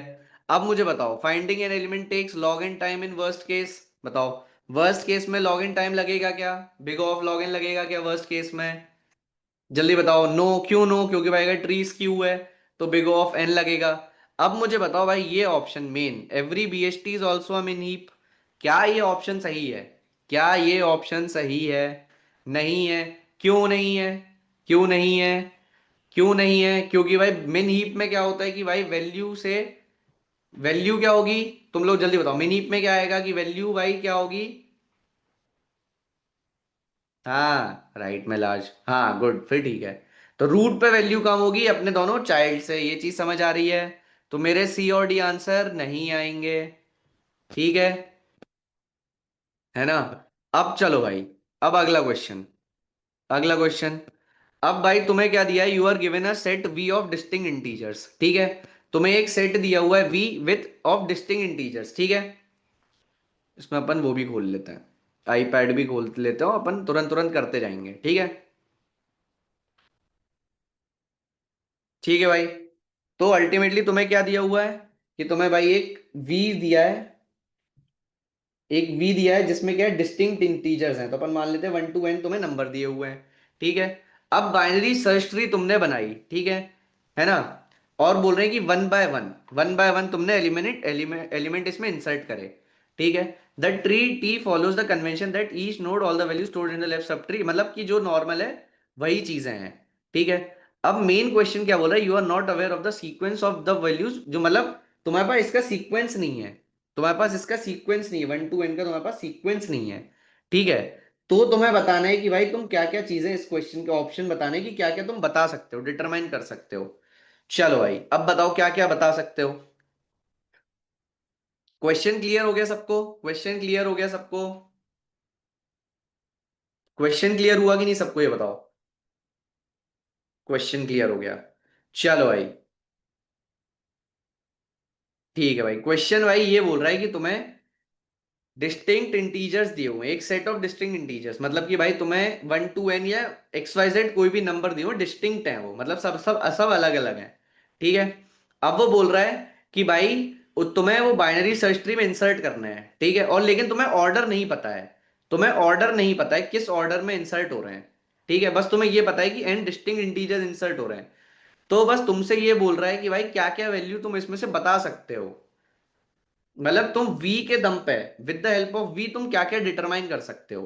अब मुझे बताओ, finding an element takes log n time in worst case, बताओ वर्स्ट केस में लॉग एन टाइम लगेगा क्या, बिग ऑफ लॉग एन लगेगा क्या वर्स्ट केस में, जल्दी बताओ। नो, क्यों नो, क्योंकि भाई अगर ट्री स्क्यू है तो बिग ऑफ एन लगेगा। अब मुझे बताओ भाई, ये option main every BST is also a main heap, क्या ये ऑप्शन सही है? क्या ये ऑप्शन सही है? नहीं है। क्यों नहीं है? क्यों नहीं है? क्यों नहीं है? क्योंकि भाई मिन हीप में क्या होता है कि भाई वैल्यू से, वैल्यू क्या होगी? तुम लोग जल्दी बताओ, मिन हीप में क्या आएगा कि वैल्यू भाई क्या होगी? हाँ राइट में लार्ज, हाँ गुड, फिर ठीक है। तो रूट पे वैल्यू कम होगी अपने दोनों चाइल्ड से, ये चीज समझ आ रही है? तो मेरे सी और डी आंसर नहीं आएंगे। ठीक है। है ना? अब चलो भाई, अब अगला क्वेश्चन, अगला क्वेश्चन। अब भाई तुम्हें क्या दिया है, you are given a set V of distinct integers, ठीक है? तुम्हें एक सेट दिया हुआ है V with of distinct integers, ठीक है? इसमें अपन वो भी खोल लेते हैं, आईपैड भी खोल लेते हो अपन, तुरंत तुरंत करते जाएंगे, ठीक है? ठीक है भाई। तो अल्टीमेटली तुम्हें क्या दिया हुआ है कि तुम्हें भाई एक वी दिया है, एक वी दिया है जिसमें क्या है, डिस्टिंक्ट इंटीजर्स हैं, तो अपन मान लेते हैं 1 to n तुम्हें नंबर दिए हुए हैं, ठीक है? अब बाइनरी सर्च ट्री तुमने बनाई, ठीक है ना? और बोल रहे हैं कि वन बाय वन तुमने एलिमिनेट एलिमेंट इसमें इंसर्ट करे, ठीक है? The tree T follows the convention that each node all the values stored in the left sub tree, मतलब कि जो नॉर्मल है वही चीजें हैं, ठीक है? अब मेन क्वेश्चन क्या बोल रहा है, you are not aware of the sequence of the values, जो मतलब तुम्हारे पास इसका सीक्वेंस नहीं है, तुम्हारे पास इसका सीक्वेंस नहीं है, 1 to n का तुम्हारे पास सीक्वेंस नहीं है, ठीक है? तो तुम्हें बताना है कि भाई तुम क्या क्या चीजें, इस क्वेश्चन के ऑप्शन बताने की क्या क्या तुम बता सकते हो, डिटरमाइन कर सकते हो। चलो भाई, अब बताओ क्या क्या बता सकते हो। क्वेश्चन क्लियर हो गया सबको? क्वेश्चन क्लियर हो गया सबको? क्वेश्चन क्लियर हुआ कि नहीं सबको, ये बताओ। क्वेश्चन क्लियर हो गया? चलो भाई, ठीक है भाई। क्वेश्चन भाई ये बोल रहा है कि तुम्हें डिस्टिंक्ट इंटीजर्स दिए हुए हैं, एक सेट ऑफ डिस्टिंक्ट इंटीजर्स, मतलब कि भाई तुम्हें 1 to n या XYZ कोई भी नंबर दिए हो, डिस्टिंक्ट है वो, मतलब सब सब सब अलग अलग है, ठीक है? अब वो बोल रहा है कि भाई तुम्हें वो बाइनरी सर्च ट्री में इंसर्ट करना है, ठीक है? और लेकिन तुम्हें ऑर्डर नहीं पता है, तुम्हें ऑर्डर नहीं पता है किस ऑर्डर में इंसर्ट हो रहे हैं, ठीक है? बस तुम्हें ये पता है कि n डिस्टिंक्ट इंटीजर्स इंसर्ट हो रहे हैं। तो बस तुमसे ये बोल रहा है कि भाई क्या क्या वैल्यू तुम इसमें से बता सकते हो, मतलब तुम v के दम पे, with the help of v तुम क्या क्या डिटरमाइन कर सकते हो।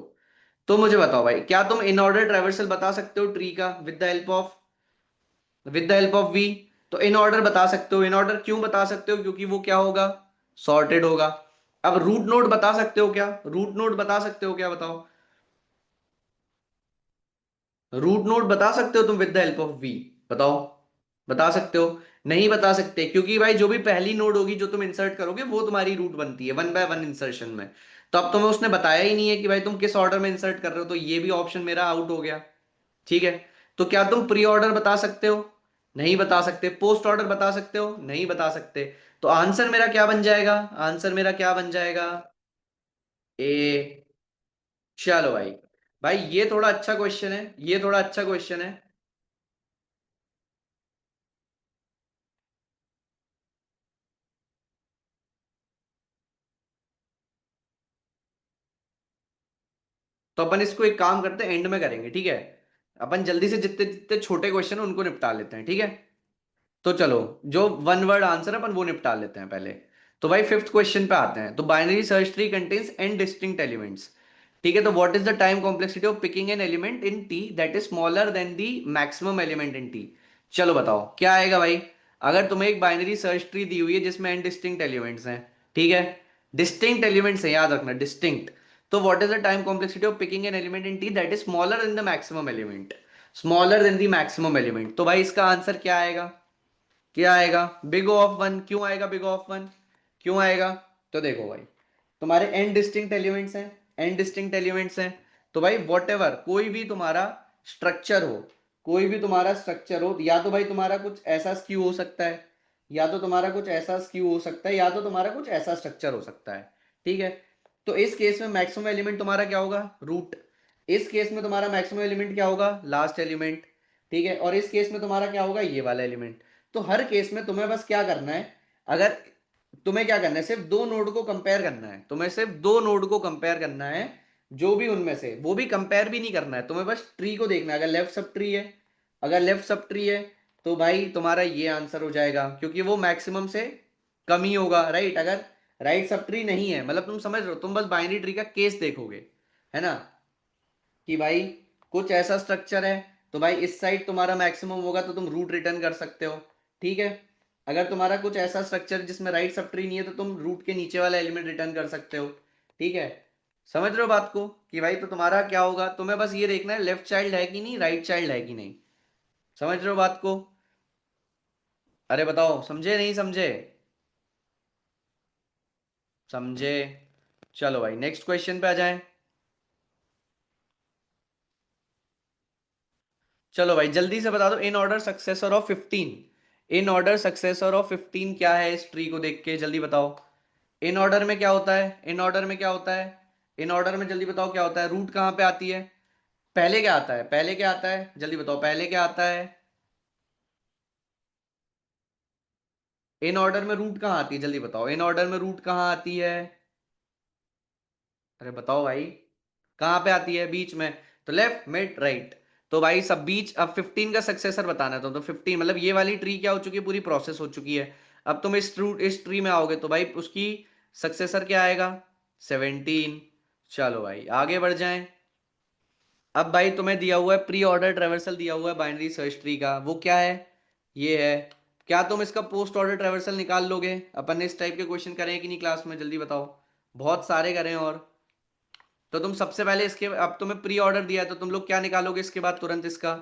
तो मुझे बताओ भाई, क्या तुम इन ऑर्डर ट्रेवर्सल बता सकते हो ट्री का with the help of v? तो इन ऑर्डर बता सकते हो, इन ऑर्डर क्यों बता सकते हो? क्योंकि वो क्या होगा, सॉर्टेड होगा। अब रूट नोड बता सकते हो क्या? रूट नोड बता सकते हो क्या, बताओ? रूट नोड बता सकते हो तुम with the help of we? बताओ, बता सकते हो? नहीं बता सकते, क्योंकि भाई जो भी पहली नोड होगी जो तुम इंसर्ट करोगे वो तुम्हारी रूट बनती है 1 by 1 इंसर्शन में। तो अब तुम्हें उसने बताया ही नहीं है कि भाई तुम किस ऑर्डर में इंसर्ट कर रहे हो, तो ये भी ऑप्शन मेरा आउट हो गया, ठीक है? तो क्या तुम प्री ऑर्डर बता सकते हो? नहीं बता सकते। पोस्ट ऑर्डर बता सकते हो? नहीं बता सकते। तो आंसर मेरा क्या बन जाएगा? आंसर मेरा क्या बन जाएगा? ए। चलो भाई, भाई ये थोड़ा अच्छा क्वेश्चन है, ये थोड़ा अच्छा क्वेश्चन है। तो अपन इसको एक काम करते हैं, एंड में करेंगे, ठीक है? अपन जल्दी से जितने जितने छोटे क्वेश्चन हैं उनको निपटा लेते हैं, ठीक है? तो चलो, जो वन वर्ड आंसर है अपन वो निपटा लेते हैं पहले। तो भाई फिफ्थ क्वेश्चन पे आते हैं। तो binary search tree contains an distinct elements, ठीक है? तो what is the time complexity of picking an element in T that is smaller than the maximum element in T? चलो बताओ क्या आएगा भाई। अगर तुम्हें एक बाइनरी सर्च ट्री दी हुई है जिसमें एन डिस्टिंक्ट एलिमेंट्स हैं, ठीक है? डिस्टिंक्ट एलिमेंट्स है, याद रखना, डिस्टिंक्ट। तो what is the time complexity of picking an element in T that is smaller than the maximum element? Smaller than the maximum element, तो भाई इसका आंसर क्या आएगा? क्या आएगा? Big O of 1। क्यों आएगा बिग O ऑफ 1? क्यों आएगा? तो देखो भाई, तुम्हारे एन डिस्टिंक्ट एलिमेंट्स हैं, एन डिस्टिंक्ट एलिमेंट्स हैं। तो भाई वॉट एवर कोई भी तुम्हारा स्ट्रक्चर हो, कोई भी तुम्हारा स्ट्रक्चर हो, या तो भाई तुम्हारा कुछ ऐसा स्क्यू हो सकता है, या तो तुम्हारा कुछ ऐसा स्क्यू हो सकता है, या तो तुम्हारा कुछ ऐसा स्ट्रक्चर हो सकता है, ठीक है? तो इस केस में मैक्सिमम एलिमेंट तुम्हारा क्या होगा? रूट। इस केस में तुम्हारा मैक्सिमम एलिमेंट क्या होगा? लास्ट एलिमेंट, ठीक है? और इस केस में तुम्हारा क्या होगा? ये वाला एलिमेंट। तो हर केस में तुम्हें बस क्या करना है, अगर तुम्हें क्या करना है, सिर्फ दो नोड को कंपेयर करना है, तुम्हें सिर्फ दो नोड को कंपेयर करना है, जो भी उनमें से, वो भी कंपेयर भी नहीं करना है तुम्हें, बस ट्री को देखना है। अगर लेफ्ट सब ट्री है, अगर लेफ्ट सब ट्री है तो भाई तुम्हारा ये आंसर हो जाएगा, क्योंकि वो मैक्सिमम से कम ही होगा, राइट। अगर राइट सब ट्री नहीं है, मतलब तुम समझ रहे हो, तुम बस बाइनरी ट्री का केस देखोगे, है ना, कि भाई कुछ ऐसा स्ट्रक्चर है, तो भाई इस साइड तुम्हारा मैक्सिमम होगा तो तुम रूट रिटर्न कर सकते हो, ठीक है। अगर तुम्हारा कुछ ऐसा स्ट्रक्चर जिसमें राइट सब ट्री नहीं है, तो तुम रूट के नीचे वाला एलिमेंट रिटर्न कर सकते हो, ठीक है। समझ रहे हो बात को, कि भाई तो तुम्हारा क्या होगा, तुम्हें बस ये देखना है लेफ्ट चाइल्ड है कि नहीं, राइट चाइल्ड है कि नहीं। समझ रहे हो बात को। अरे बताओ, समझे नहीं समझे? समझे। चलो भाई नेक्स्ट क्वेश्चन पे आ जाएं। चलो भाई जल्दी से बता दो, in order successor of 15। In order successor of 15 क्या है, इस ट्री को देख के जल्दी बताओ। इन ऑर्डर में क्या होता है, इन ऑर्डर में क्या होता है, इन ऑर्डर में जल्दी बताओ क्या होता है, रूट कहाँ पे आती है, पहले क्या आता है, पहले क्या आता है, जल्दी बताओ पहले क्या आता है। इन ऑर्डर में रूट कहाँ आती है, जल्दी बताओ, इन ऑर्डर में रूट कहाँ आती है। अरे बताओ भाई, कहाँ पे आती है बीच में, तो लेफ्ट मिड राइट। तो भाई सब बीच, अब 15 का सक्सेसर बताना है तो 15 मतलब ये वाली ट्री क्या हो चुकी है, पूरी प्रोसेस हो चुकी है। अब तुम इस ट्री में आओगे तो भाई उसकी सक्सेसर क्या आएगा, 17। चलो भाई आगे बढ़ जाएं। अब भाई तुम्हें दिया हुआ है प्री ऑर्डर ट्रेवर्सल, दिया हुआ है बाइनरी सर्च ट्री का, वो क्या है, ये है। क्या तुम इसका पोस्ट ऑर्डर ट्रेवर्सल निकाल लोगे, अपन ने इस टाइप के क्वेश्चन करे हैं कि नहीं क्लास में, जल्दी बताओ। बहुत सारे करें, और तो तुम सबसे पहले इसके, अब तुम्हें प्री ऑर्डर दिया है तो तुम लोग क्या निकालोगे इसके बाद तुरंत, इसका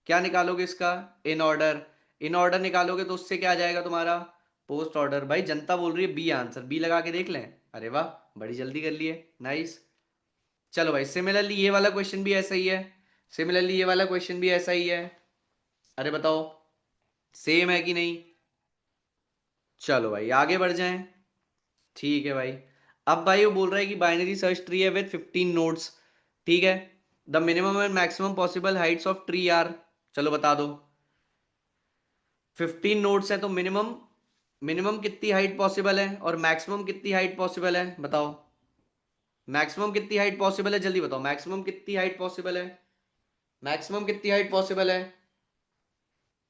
क्या निकालोगे, इसका इन ऑर्डर। इन ऑर्डर निकालोगे तो उससे क्या आ जाएगा तुम्हारा, पोस्ट ऑर्डर। भाई जनता बोल रही है बी आंसर, बी लगा के देख लें। अरे वाह, बड़ी जल्दी कर लिए, नाइस। चलो भाई सिमिलरली ये वाला क्वेश्चन भी ऐसा ही है, सिमिलरली ये वाला क्वेश्चन भी ऐसा ही है। अरे बताओ, सेम है कि नहीं। चलो भाई आगे बढ़ जाएं। ठीक है भाई। अब भाई वो बोल रहा है कि बाइनरी सर्च ट्री है विद 15 नोड्स, ठीक है। The minimum and maximum possible heights of tree are, चलो बता दो। 15 नोड्स है तो मिनिमम, मिनिमम कितनी हाइट पॉसिबल है और मैक्सिमम कितनी हाइट पॉसिबल है, बताओ। मैक्सिमम कितनी हाइट पॉसिबल है, जल्दी बताओ, मैक्सिमम कितनी हाइट पॉसिबल है, मैक्सिमम कितनी हाइट पॉसिबल है।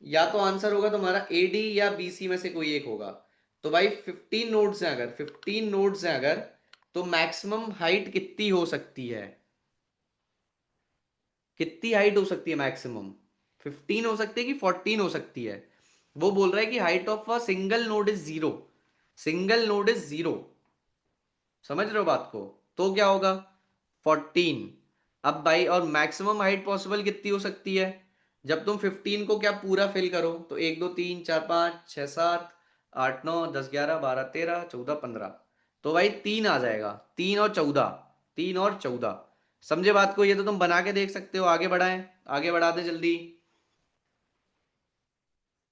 या तो आंसर होगा तुम्हारा ए डी या बी सी में से कोई एक होगा। तो भाई 15 नोड्स हैं अगर, 15 नोड्स हैं अगर, तो मैक्सिमम हाइट कितनी हो सकती है, कितनी हाइट हो सकती है मैक्सिमम, 15 हो सकती है कि 14 हो सकती है। वो बोल रहा है कि height of a single node is zero, single node is zero. समझ रहे हो बात को, तो क्या होगा, 14। अब भाई और मैक्सिमम हाइट पॉसिबल कितनी हो सकती है, जब तुम 15 को क्या पूरा फिल करो, तो 1 2 3 4 5 6 7 8 9 10 11 12 13 14 15, तो भाई 3 आ जाएगा, 3 और 14, 3 और 14। समझे बात को, ये तो तुम बना के देख सकते हो, आगे बढ़ाएं, आगे बढ़ा दे जल्दी।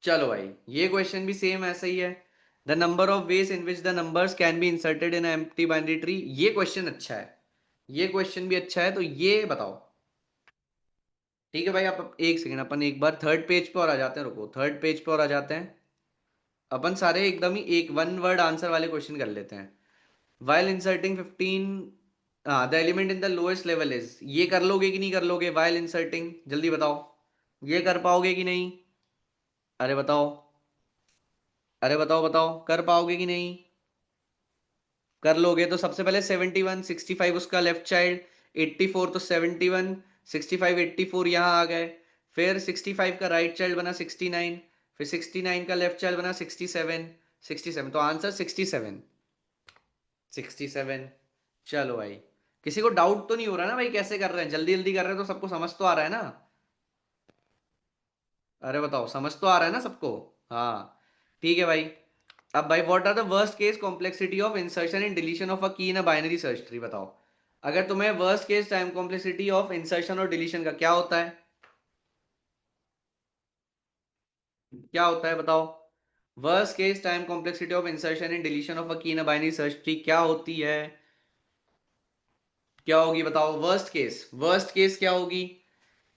चलो भाई ये क्वेश्चन भी सेम ऐसा ही है। The number of ways in which the numbers can be inserted in empty binary tree, ये क्वेश्चन अच्छा है, ये क्वेश्चन भी अच्छा है, तो ये बताओ। ठीक है भाई, आप एक सेकेंड, अपन एक बार थर्ड पेज पे और आ जाते हैं, रुको थर्ड पेज पे और आ जाते हैं। अपन सारे एकदम ही एक वन वर्ड आंसर वाले क्वेश्चन कर लेते हैं। वाइल इंसर्टिंग 15, हाँ the element in the lowest level is, ये कर लोगे कि नहीं कर लोगे, वाइल इंसर्टिंग, जल्दी बताओ, ये कर पाओगे कि नहीं। अरे बताओ, अरे बताओ बताओ, कर पाओगे कि नहीं। कर लोगे तो सबसे पहले 71 65 उसका लेफ्ट चाइल्ड, 84 तो 71 65 84 यहाँ आ गए। फिर 65 का राइट चाइल्ड बना 69, फिर 69 का लेफ्ट चाइल्ड बना 67, 67 तो आंसर 67, 67। चलो भाई, किसी को डाउट तो नहीं हो रहा ना भाई, कैसे कर रहे हैं, जल्दी जल्दी कर रहे हैं तो सबको समझ तो आ रहा है ना। अरे बताओ, समझ तो आ रहा है ना सबको। हाँ ठीक है भाई। अब भाई what are the worst case complexity of insertion and deletion of a key in a binary search tree, बताओ। अगर तुम्हें worst case time complexity of insertion और डिलीशन का क्या होता है, क्या होता है बताओ। Worst case time complexity of insertion and deletion of a key in a binary search tree क्या होती है, क्या होगी बताओ। वर्स्ट केस क्या होगी,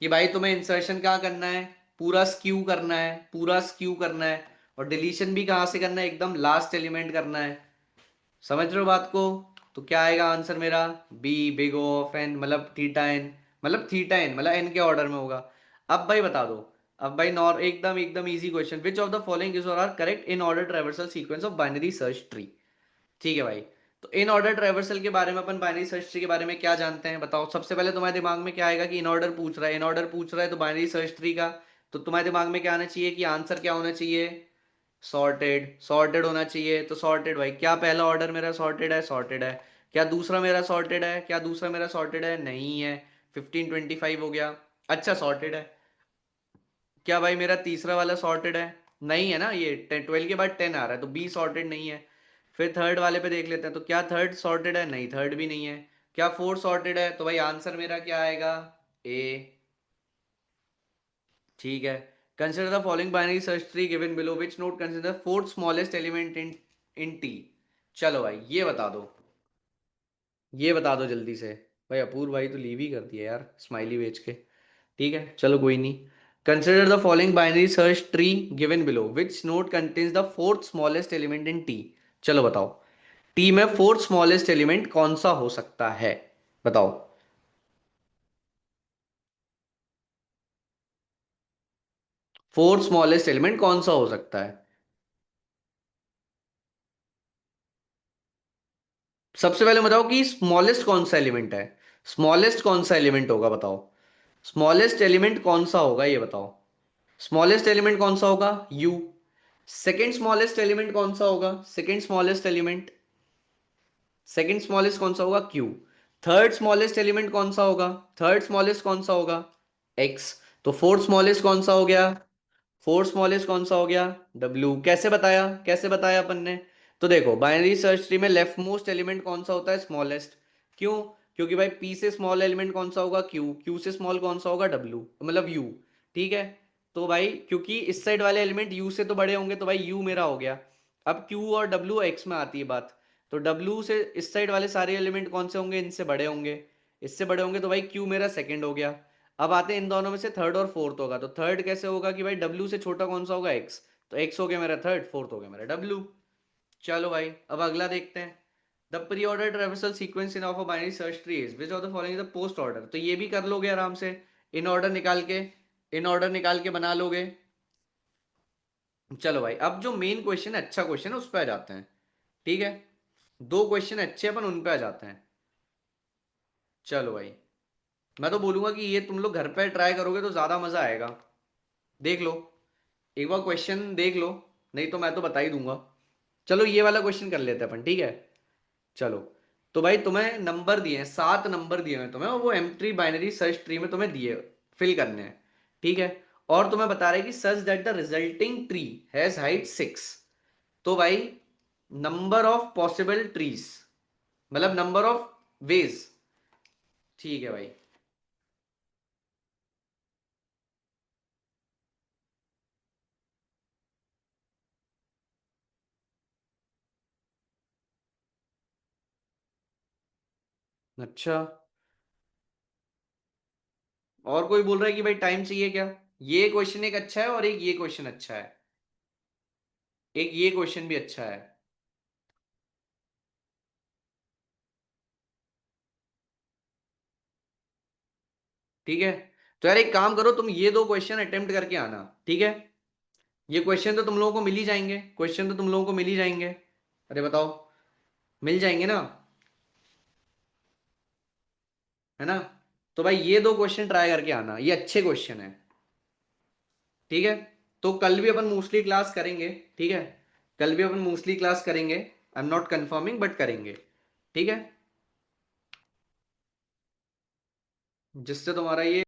कि भाई तुम्हें इंसर्शन कहाँ करना है, पूरा स्क्यू करना है, पूरा स्क्यू करना है, और डिलीशन भी कहाँ से करना है, एकदम लास्ट एलिमेंट करना है। समझ रहे हो बात को, तो क्या आएगा आंसर मेरा, बी बिग ऑफ एन, मतलब थीटा एन, मतलब थीटा एन मतलब एन के ऑर्डर में होगा। अब भाई बता दो, अब भाई नॉर एकदम एकदम easy question, which of the following is और are correct in order traversal sequence of binary search tree. ठीक है भाई। तो इन ऑर्डर ट्रेवर्सल के बारे में, अपन बाइनरी सर्च ट्री के बारे में क्या जानते हैं बताओ। सबसे पहले तुम्हारे दिमाग में क्या आएगा कि इन ऑर्डर पूछ रहा है, इन ऑर्डर पूछ रहा है तो बाइनरी सर्च ट्री का, तो तुम्हारे दिमाग में क्या आना चाहिए कि आंसर क्या होना चाहिए, सॉर्टेड। सॉर्टेड होना चाहिए, तो सॉर्टेड भाई, क्या पहला ऑर्डर मेरा सॉर्टेड है, सॉर्टेड है। क्या दूसरा मेरा सॉर्टेड है, क्या दूसरा मेरा सॉर्टेड है, नहीं है। 1525 हो गया, अच्छा सॉर्टेड है। क्या भाई मेरा तीसरा वाला सॉर्टेड है, नहीं है ना, ये 12 के बाद 10 आ रहा है, तो बी सॉर्टेड नहीं है। फिर थर्ड वाले पे देख लेते हैं, तो क्या थर्ड सॉर्टेड है, नहीं थर्ड भी नहीं है। क्या फोर्थ सॉर्टेड है, तो भाई आंसर मेरा क्या आएगा, ए। ठीक है। Consider the following binary search tree given below, which note consider fourth smallest element in T. चलो भाई ये बता दो, ये बता दो जल्दी से। भाई अपूर्व भाई तो लीव ही कर दिया यार स्माइली बेच के। ठीक है चलो कोई नहीं। Consider the following binary search tree given below, which note contains the fourth smallest element in T. चलो बताओ, टी में फोर्थ स्मॉलेस्ट एलिमेंट कौन सा हो सकता है, बताओ। फोर्थ स्मॉलेस्ट एलिमेंट कौन सा हो सकता है। सबसे पहले बताओ कि स्मॉलेस्ट कौन सा एलिमेंट है, स्मॉलेस्ट कौन सा एलिमेंट होगा बताओ। स्मॉलेस्ट एलिमेंट कौन सा होगा ये बताओ। स्मॉलेस्ट एलिमेंट कौन सा होगा, यू। सेकेंड स्मॉलेस्ट एलिमेंट कौन सा होगा, second smallest element, second smallest कौन सा होगा, क्यू। थर्ड स्मॉलेस्ट एलिमेंट कौन सा होगा, थर्ड स्मॉलेस्ट कौन सा होगा, एक्स। तो फोर्थ स्मॉलेस्ट कौन सा हो गया, फोर्थ स्मॉलेस्ट कौन सा हो गया, डब्ल्यू। कैसे बताया, कैसे बताया अपन ने। तो देखो बाइनरी सर्च ट्री में लेफ्ट मोस्ट एलिमेंट कौन सा होता है, स्मॉलेस्ट। क्यों, क्योंकि भाई पी से स्मॉल एलिमेंट कौन सा होगा, क्यू। क्यू से स्मॉल कौन सा होगा, डब्ल्यू, मतलब यू। ठीक है। तो भाई क्योंकि इस साइड वाले एलिमेंट यू से तो बड़े होंगे, तो भाई यू मेरा हो गया। अब क्यू और डब्ल्यू एक्स में आती है बात, तो डब्ल्यू से इस साइड वाले सारे एलिमेंट कौन से होंगे, इनसे बड़े होंगे। इससे बड़े होंगे तो भाई क्यू मेरा सेकंड हो गया। अब आते हैं इन दोनों में से थर्ड और फोर्थ होगा, तो थर्ड कैसे होगा कि भाई डब्ल्यू से छोटा कौन सा होगा, एक्स। तो एक्स हो गया मेरा थर्ड, फोर्थ हो गया मेरा डब्ल्यू। चलो भाई अब अगला देखते हैं। The pre order traversal sequence in of a binary search tree is which of the following is the post order. तो ये भी कर लोगे आराम से, इन ऑर्डर निकाल के, इन ऑर्डर निकाल के बना लोगे। चलो भाई अब जो मेन क्वेश्चन है, अच्छा क्वेश्चन है, उस पर आ जाते हैं। ठीक है, दो क्वेश्चन अच्छे हैं, अपन उन पे आ जाते हैं। चलो भाई, मैं तो बोलूंगा कि ये तुम लोग घर पे ट्राई करोगे तो ज्यादा मजा आएगा। देख लो, एक बार क्वेश्चन देख लो, नहीं तो मैं तो बता ही दूंगा। चलो ये वाला क्वेश्चन कर लेते हैं अपन, ठीक है। चलो, तो भाई तुम्हें नंबर दिए हैं, 7 नंबर दिए हैं तुम्हें, और वो M tree binary search tree में तुम्हें दिए, फिल करने हैं। ठीक है। और तुम्हें बता रहे हैं कि such that the resulting tree has height 6। तो भाई नंबर ऑफ पॉसिबल ट्रीज, मतलब नंबर ऑफ वेज। ठीक है भाई। अच्छा, और कोई बोल रहा है कि भाई टाइम चाहिए क्या। ये क्वेश्चन एक अच्छा है और एक ये क्वेश्चन अच्छा है, एक ये क्वेश्चन भी अच्छा है। ठीक है। तो यार एक काम करो, तुम ये दो क्वेश्चन अटेम्प्ट करके आना। ठीक है। ये क्वेश्चन तो तुम लोगों को मिल ही जाएंगे, क्वेश्चन तो तुम लोगों को मिल ही जाएंगे। अरे बताओ, मिल जाएंगे ना, है ना। तो भाई ये दो क्वेश्चन ट्राई करके आना, ये अच्छे क्वेश्चन है। ठीक है। तो कल भी अपन मोस्टली क्लास करेंगे। ठीक है, कल भी अपन मोस्टली क्लास करेंगे, I am not confirming but करेंगे। ठीक है, जिससे तुम्हारा ये